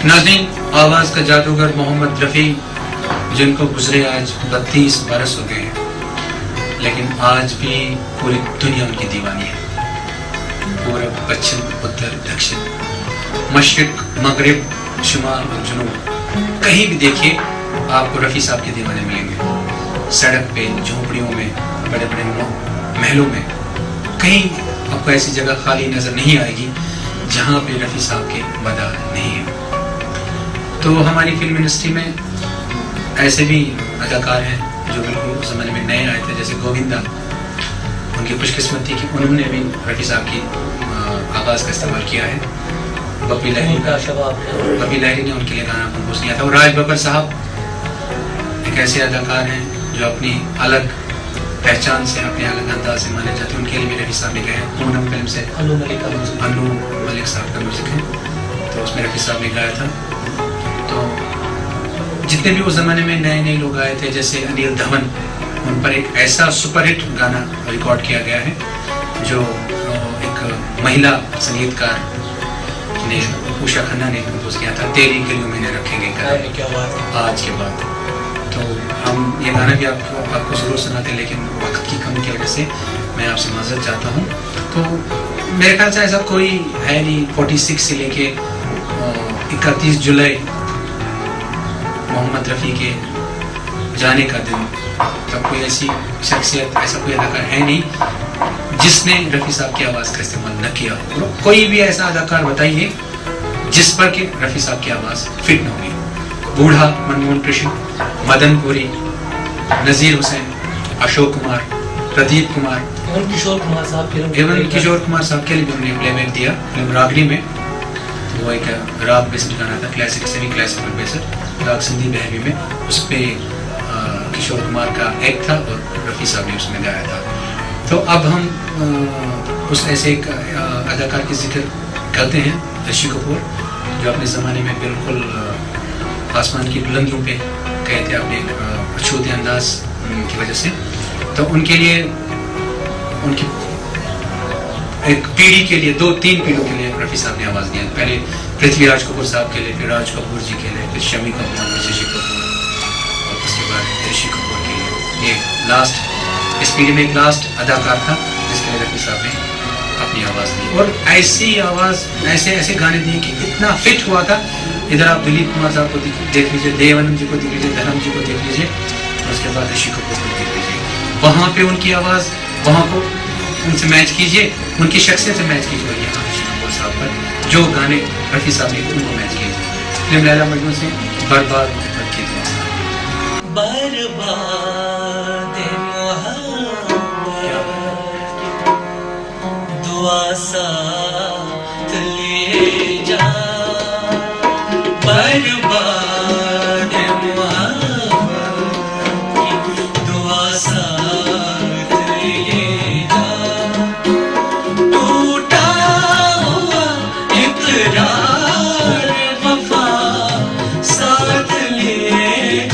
नाज़रीन, आवाज़ का जादूगर मोहम्मद रफ़ी, जिनको गुजरे आज 32 बरस हो गए हैं, लेकिन आज भी पूरी दुनिया उनकी दीवानी है। पूरब, पश्चिम, उत्तर, दक्षिण, मशरिक, मगरिब, शुमाल और जुनूब, कहीं भी देखिए आपको रफ़ी साहब के दीवाने मिलेंगे। सड़क पे, झोपड़ियों में, बड़े बड़े महलों में, कहीं आपको ऐसी जगह खाली नजर नहीं आएगी जहां पे रफ़ी साहब के मदा नहीं है। तो हमारी फिल्म इंडस्ट्री में ऐसे भी अदाकार हैं जो बिल्कुल उस जमाने में नए आए थे, जैसे गोविंदा। उनकी खुशकिस्मती कि उन्होंने भी रफ़ी साहब की आवाज़ का इस्तेमाल किया है। बप्पी लहरी ने उनके लिए गाना कंपोज किया था। और राज बब्बर साहब एक ऐसे अदाकार हैं जो अपनी अलग पहचान से, अपने अलग अंदाज से माने जाते हैं। उनके लिए भी रफ़ी साहब ने गए हैं। पूनम फिल्म से अनु मलिक साहब का म्यूजिक है, तो उसमें रफ़ी साहब ने गाया था। तो जितने भी उस जमाने में नए नए लोग आए थे, जैसे अनिल धवन, उन पर एक ऐसा सुपरहिट गाना रिकॉर्ड किया गया है जो एक महिला संगीतकार ने, उषा खन्ना ने कंपोज किया था, तेरी गलियों में रखेंगे आज के बाद। तो हम ये गाना भी आपको ज़रूर सुनाते, लेकिन वक्त की कमी की वजह से मैं आपसे माज़रत चाहता हूँ। तो मेरे ख्याल से ऐसा कोई है नहीं, 46 से लेके 31 जुलाई मोहम्मद रफ़ी के जाने का दिन, तब कोई ऐसी शख्सियत, ऐसा कोई अदाकार है नहीं जिसने रफ़ी साहब की आवाज़ का इस्तेमाल न किया हो। कोई भी ऐसा अदाकार बताइए जिस पर कि रफ़ी साहब की आवाज़ फिट न होगी। बूढ़ा मनमोहन कृष्ण, मदन पुरी, नज़ीर हुसैन, अशोक कुमार, प्रदीप कुमार, किशोर कुमार साहब के लिए भी हमने प्लेबैक दिया फिल्म रागनी में। वो एक राग बेस्ड गाना था, क्लासिक सेमी क्लासिकल बेस्ड, राग सिंधी बहवी में। उस पर किशोर कुमार का एक था और रफ़ी साहब ने उसमें गाया था। तो अब हम उस ऐसे एक अदाकार की जिक्र करते हैं, ऋषि कपूर, जो अपने ज़माने में बिल्कुल आसमान की बुलंदियों पे गए थे अपने अछूते अंदाज की वजह से। तो उनके लिए, उनकी एक पीढ़ी के लिए, 2-3 पीढ़ियों के लिए रफ़ी साहब ने आवाज़ दी। पहले पृथ्वीराज कपूर साहब के लिए, फिर राज कपूर जी के लिए, फिर शमी कपूर, फिर शशि कपूर, और उसके बाद ऋषि कपूर के लिए। ये लास्ट, इस पीढ़ी में एक लास्ट अदाकार था जिसके लिए रफ़ी साहब ने अपनी आवाज़ दी। और ऐसी आवाज़, ऐसे गाने दिए कि इतना फिट हुआ था। इधर आप दिलीप कुमार साहब को देख लीजिए, देवानंद जी को देख लीजिए, धर्म जी को देख लीजिए, और उसके बाद ऋषि कपूर को देख लीजिए। वहाँ पे उनकी आवाज़, वहाँ को उनसे मैच कीजिए, उनकी शख्सियत से मैच कीजिए, यहाँ ऋषि कपूर साहब पर जो गाने रफ़ी साहब ने उनको मैच किए। फिल्म लैला मजनू से बर्बाद मोहब्बत की दुआ, बर्बाद मोहब्बत दुआ साथ ले जा, बर्बाद मोहब्बत दुआ साथ ले जा, टूटा हुआ इकरार वफा साथ ले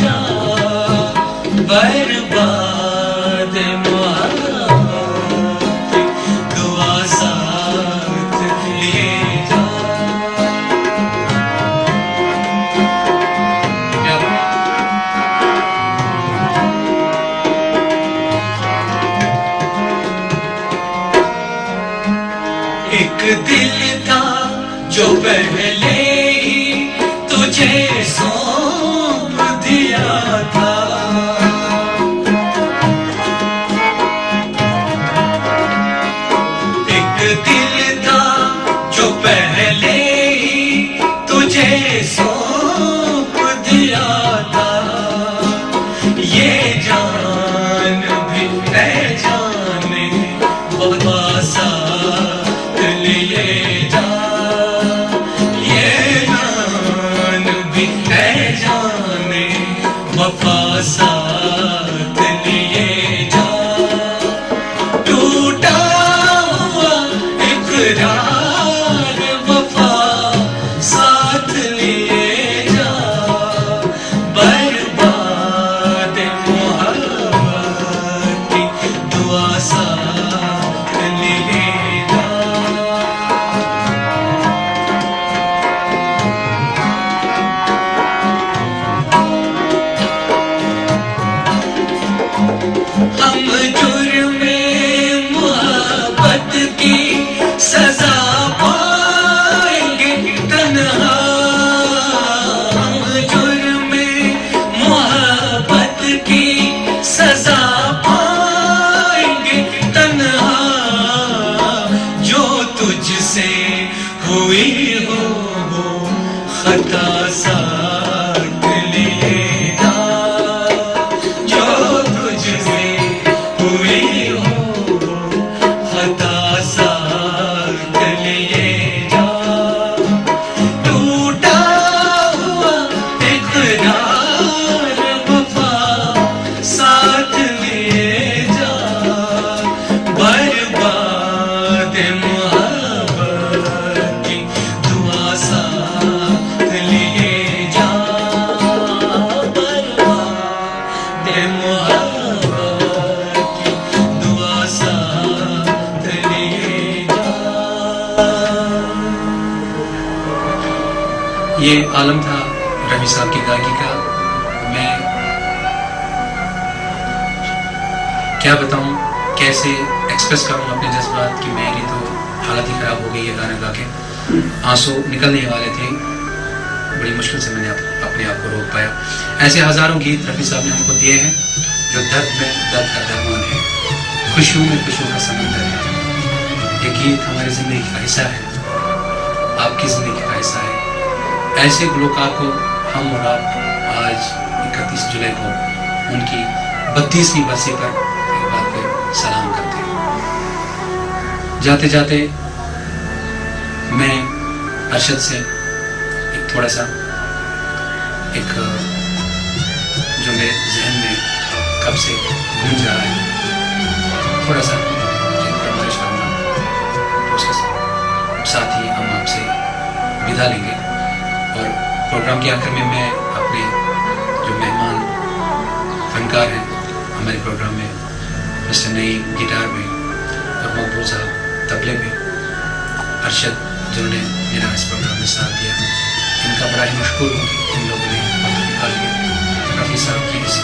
जा, बर्बाद मोहब्बत दुआ साथ ले जा। एक दिल था जो पहले ही तुझे सौंप दिया था, हम जुर्मे मोहब्बत की सजा पाएंगे तन्हा, हम जुर्मे मोहब्बत की सजा पाएंगे तन्हा, जो तुझसे हुई हो वो खता साथ लिए जा, जो तुझसे हुई हो वो खता साथ लिए जा, टूटा हुआ इक़रार वफा साथ लिए जा, बर्बाद मोहब्बत की दुआ साथ लिए जा, बर्बाद मोहब्बत की दुआ साथ लिए जा। ये आलम था रफी साहब की गायकी का। मैं क्या बताऊं, कैसे एक्सप्रेस करूं अपने जज्बात कि मेरी तो हालत ही खराब हो गई है गाना गा के। आंसू निकलने वाले थे, बड़ी मुश्किल से मैंने अपने आप को रोक पाया। ऐसे हजारों गीत रफी साहब ने हमको दिए हैं जो दर्द में दर्द का दरमान है, खुशियों में खुशियों का समंदर है। ये गीत हमारी जिंदगी का हिस्सा है, आपकी जिंदगी का हिस्सा है। ऐसे गुलकार को हम और आप आज 31 जुलाई को उनकी 32वीं बरसी पर एक बार फिर सलाम करते हैं। जाते जाते मैं अरशद से एक थोड़ा सा एक जो मेरे जहन में कब से गूंज रहा है, थोड़ा सा एक फरमाइश करूँगा, तो उसके साथ ही हम आपसे विदा लेंगे। और प्रोग्राम के आखिर में मैं अपने जो मेहमान फनकार हैं हमारे प्रोग्राम में, मिस्टर नईम गिटार में और मकबूल साहब तबले में, अरशद जिन्होंने मेरा इस प्रोग्राम में साथ दिया, इनका बड़ा ही मशहूर हूँ कि इन लोगों ने वक्त निकाल के रफ़ी साहब की इस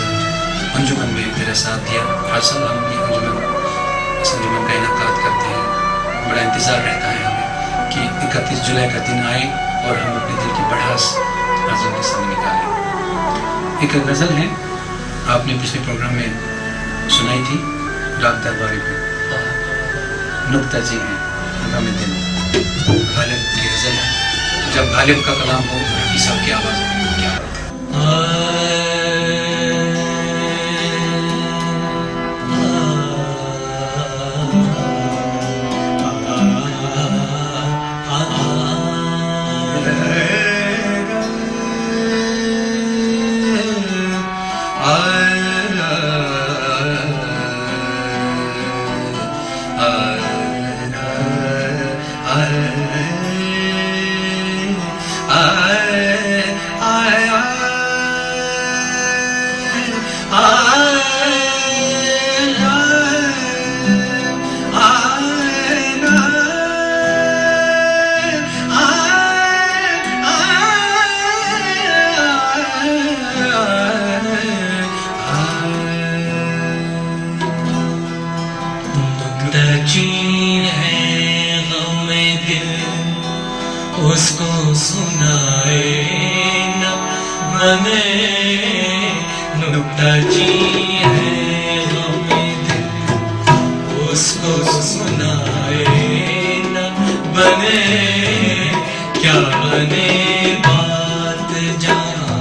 अंजुमन में मेरा साथ दिया। हर साल हम ये इस अंजुमन का इनकाद करते हैं, बड़ा इंतज़ार रहता है हमें कि 31 जुलाई का दिन आए और हम अपने दिल की बढ़ास आज़म के सामने निकालें। एक गज़ल है, आपने पिछले प्रोग्राम में सुनाई थी, राग दरबारी में नुक्ता जी हैं गम दिल, गालिब की गज़ल है। जब गालिब का कलाम हो, रफ़ी साहब की आवाज़ क्या बात उसको सुनाए न बने, नुक्ता जी है गमे दिल, उसको सुनाए न बने, क्या बने बात जहाँ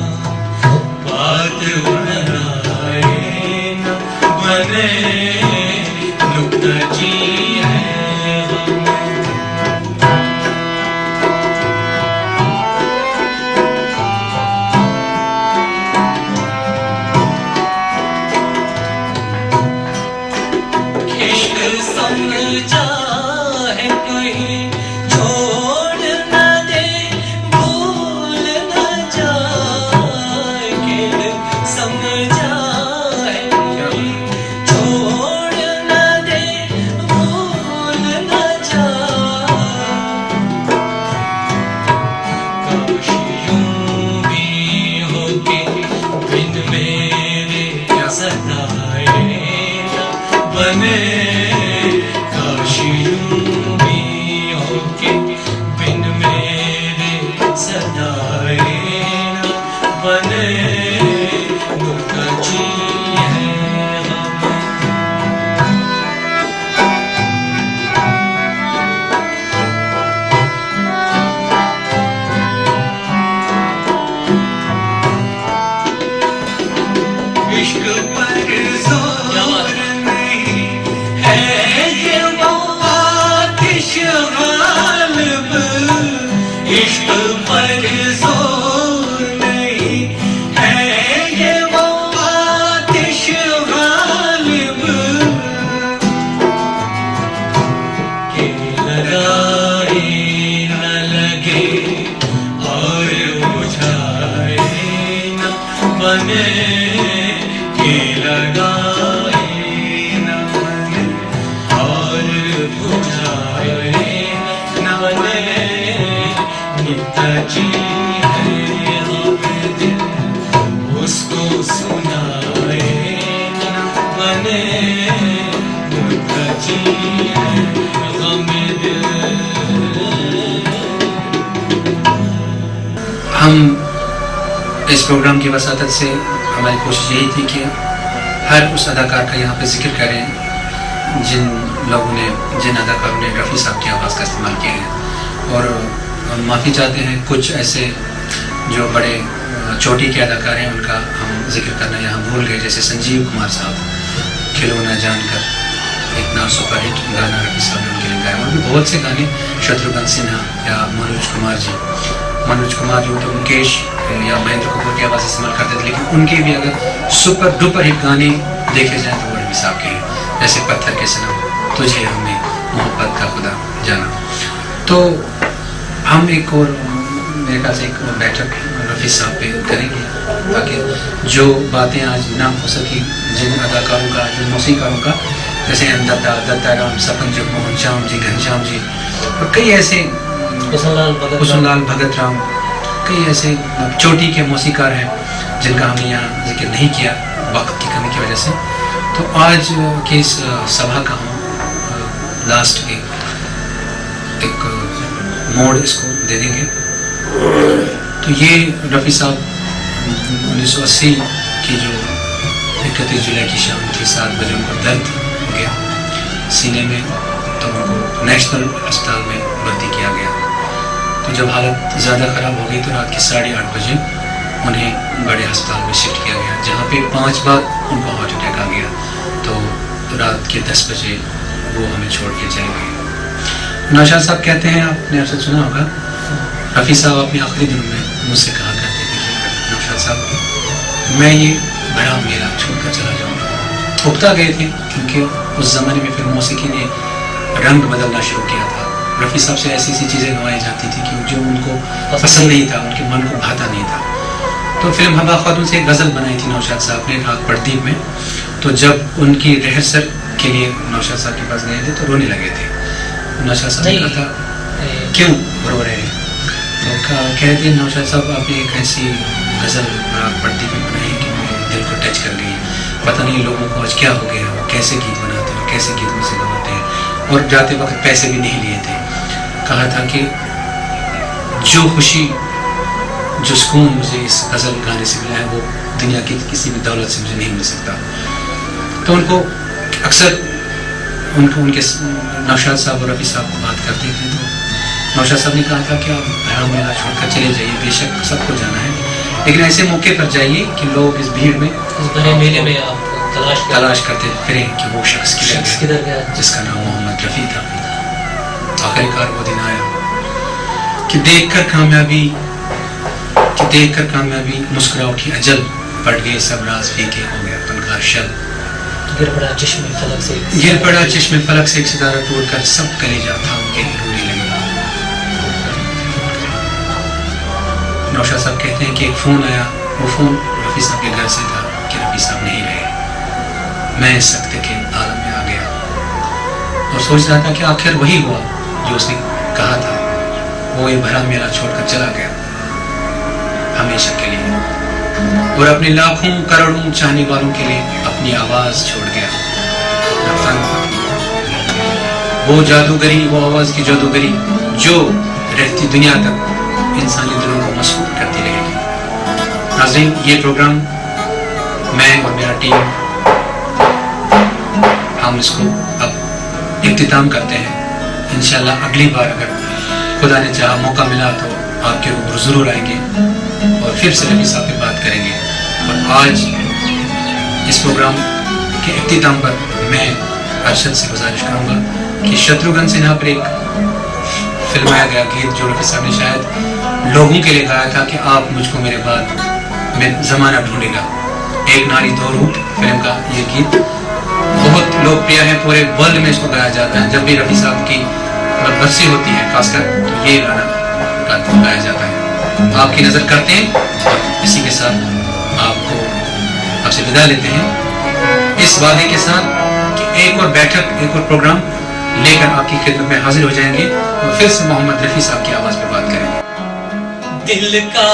बात बनाए न बने, नुक्ता जी है समझा है कहीं छोड़ न दे, भूल न जाए, समझा है कहीं छोड़ न दे, भूल न जाए, काश यूं भी हो के बिन मेरे सताए बने काश यूं भी हो के बिन मेरे सदाए न बने मुर्तजी है इश्क पर जोर नहीं है ये वो आतिश गालिब इश्क पर जोर नहीं है ये वो आतिश गालिब के लगाए न लगे और बुझाए न बने के लगाए न बने और बुझाए न बने निताजी है हम दिल उसको सुनाए न बने निताजी है हम दिल हम इस प्रोग्राम की वसातत से हमारी कोशिश यही थी कि हर उस अदाकार का यहाँ पे जिक्र करें जिन अदाकारों ने रफ़ी साहब की आवाज़ का इस्तेमाल किया है। और हम माफ़ी चाहते हैं कुछ ऐसे जो बड़े चोटी के अदाकार हैं उनका हम जिक्र करना यहाँ भूल गए, जैसे संजीव कुमार साहब खिलौना जानकर इतना सुपरहिट गाना रफ़ी साहब ने उनके लिए गाया। और भी बहुत से गाने शत्रुघ्न सिन्हा या मनोज कुमार जी तो मुकेश या महेंद्र कपूर की आवाज़ इस्तेमाल करते थे, लेकिन उनके भी अगर सुपर डुपर हिट गाने देखे जाएं तो वो रफ़ी साहब के हैं, जैसे पत्थर के सनम, तुझे हमने मोहब्बत का खुदा जाना। तो हम एक और मेरे ख्याल से एक बैठक रफ़ी साहब पे करेंगे ताकि जो बातें आज ना हो सकी जिन अदाकारों का जिन मौसीकारों का, जैसे दत्ता राम, सपन जगमोहन श्याम जी, घनश्याम जी और कई ऐसे कुसुमलाल भगत राम, कई ऐसे चोटी के मौसीकार हैं जिनका हमने यहाँ जिक्र नहीं किया वक्त की कमी की वजह से। तो आज के इस सभा का हम लास्ट एक मोड़ इसको दे देंगे। तो ये रफ़ी साहब 1980 की जो 31 जुलाई की शाम थी, 7 बजे उनको दर्द हो गया सीने में, तो उनको नेशनल अस्पताल में भर्ती किया गया। तो जब हालत ज़्यादा ख़राब हो गई तो रात के 8:30 बजे उन्हें बड़े अस्पताल में शिफ्ट किया गया, जहाँ पे 5 बार उनको हार्ट अटैक आ गया। तो रात के 10 बजे वो हमें छोड़ के चले गए। नौशाद साहब कहते हैं, आपने आपसे सुना होगा, रफ़ी साहब अपने आखिरी दिनों में मुझसे कहा करते थे कि नौशाद साहब मैं ये बड़ा मेला छोड़कर चला जाऊँगा। उकता गए थे क्योंकि उस ज़माने में फिर मौसीकी ने रंग बदलना शुरू किया था। रफ़ी साहब से ऐसी चीज़ें गवाई जाती थी कि जो उनको पसंद नहीं था, उनके मन को भाता नहीं था। तो फिल्म हवा ख्वातून से एक गज़ल बनाई थी नौशाद साहब ने राग परदीप में। तो जब उनकी रिहर्सल के लिए नौशाद साहब के पास गए थे तो रोने लगे थे। नौशाद साहब ने कहा था क्यों रो रहे हैं, तो कहते हैं नौशाद साहब आपने एक ऐसी गज़ल राग परदीप में बनाई कि मेरे दिल को टच कर गई। पता नहीं लोगों को आज क्या हो गया, वो कैसे गीत बनाते हैं, कैसे गीत में से गवाते हैं, और जाते वक्त पैसे भी नहीं लिए थे। कहा था कि जो खुशी जो सुकून मुझे इस गज़ल गाने से मिला है वो दुनिया की किसी भी दौलत से मुझे नहीं मिल सकता। तो उनको अक्सर उनके नौशाद साहब और रफ़ी साहब को बात करते थे तो नौशाद साहब ने कहा था कि आप भरा मेला छोड़कर चले जाइए, बेशक सबको जाना है, लेकिन ऐसे मौके पर जाइए कि लोग इस भीड़ में, इस भरे मेले में आप तलाश करते फिरें कि वो शख्स किधर गया जिसका नाम मोहम्मद रफ़ी था। आखिरकार वो दिन आया कि देखकर कामयाबी मुस्कुराओ की अजल, पड़ गए सब राज फीके, हो गया फनकार शल। गिर पड़ा चश्मे फलक से एक सितारा टूटकर सब कलेजा था उनके रोने लगे। नौशाद साहब कहते हैं कि एक फ़ोन आया, वो फ़ोन रफ़ी साहब के घर से था कि रफ़ी साहब नहीं रहे। मैं इस सख्ते के आलम में आ गया और सोच रहा था कि आखिर वही हुआ जो उसने कहा था। वो ये भरा मेला छोड़कर चला गया हमेशा के लिए, और अपने लाखों करोड़ों चाहने वालों के लिए अपनी आवाज़ छोड़ गया। हिंदुस्तान का, वो जादूगरी, वो आवाज की जादूगरी जो रहती दुनिया तक इंसानी दिलों को मसरूर करती रहेगी। नाज़रीन, ये प्रोग्राम मैं और मेरा टीम हम इसको अब इख्तिताम करते हैं। इंशाल्लाह अगली बार अगर खुदा ने चाहा मौका मिला तो आपके रूबरू जरूर आएंगे और फिर से रफी साहब पे बात करेंगे। और आज इस प्रोग्राम के इख्तिताम पर मैं अरशद से गुजारिश करूंगा कि शत्रुघ्न सिन्हा पर एक फिल्माया गया गीत जो रफी साहब ने शायद लोगों के लिए गाया था कि आप मुझको मेरे बाद में जमाना ढूंढेगा, एक नारी दो रूप फिल्म का ये गीत बहुत लोकप्रिय है, पूरे वर्ल्ड में इसको गाया जाता है। जब भी रफी साहब की बरसी होती है खासकर तो ये गाना गाया जाता है। आपकी नजर करते हैं और इसी के साथ आपसे विदा लेते हैं इस वादे के साथ कि एक और बैठक, एक और प्रोग्राम लेकर आपकी खिदमत में हाजिर हो जाएंगे और फिर से मोहम्मद रफी साहब की आवाज पे बात करेंगे। दिल का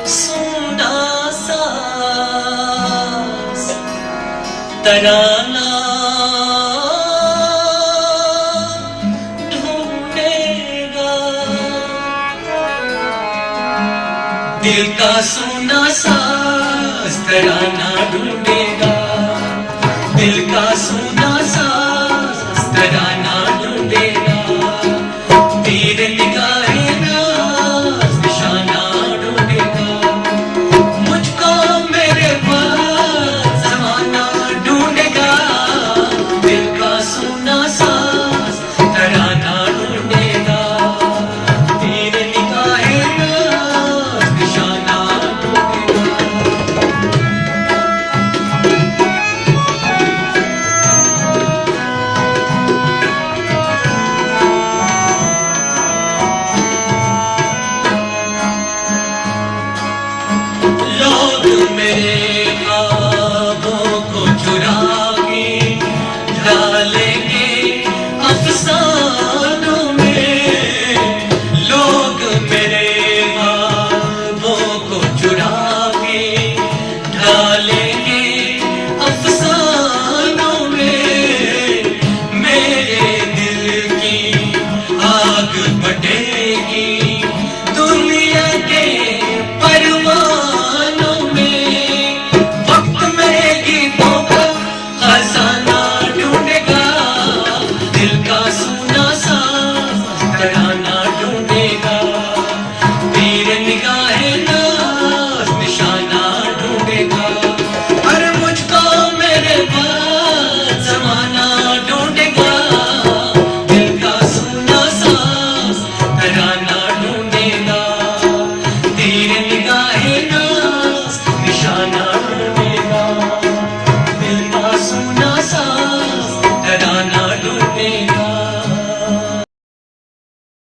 सुना सा तराना ढूंढेगा, दिल का सुना सा तराना ढूंढेगा, दिल का सुना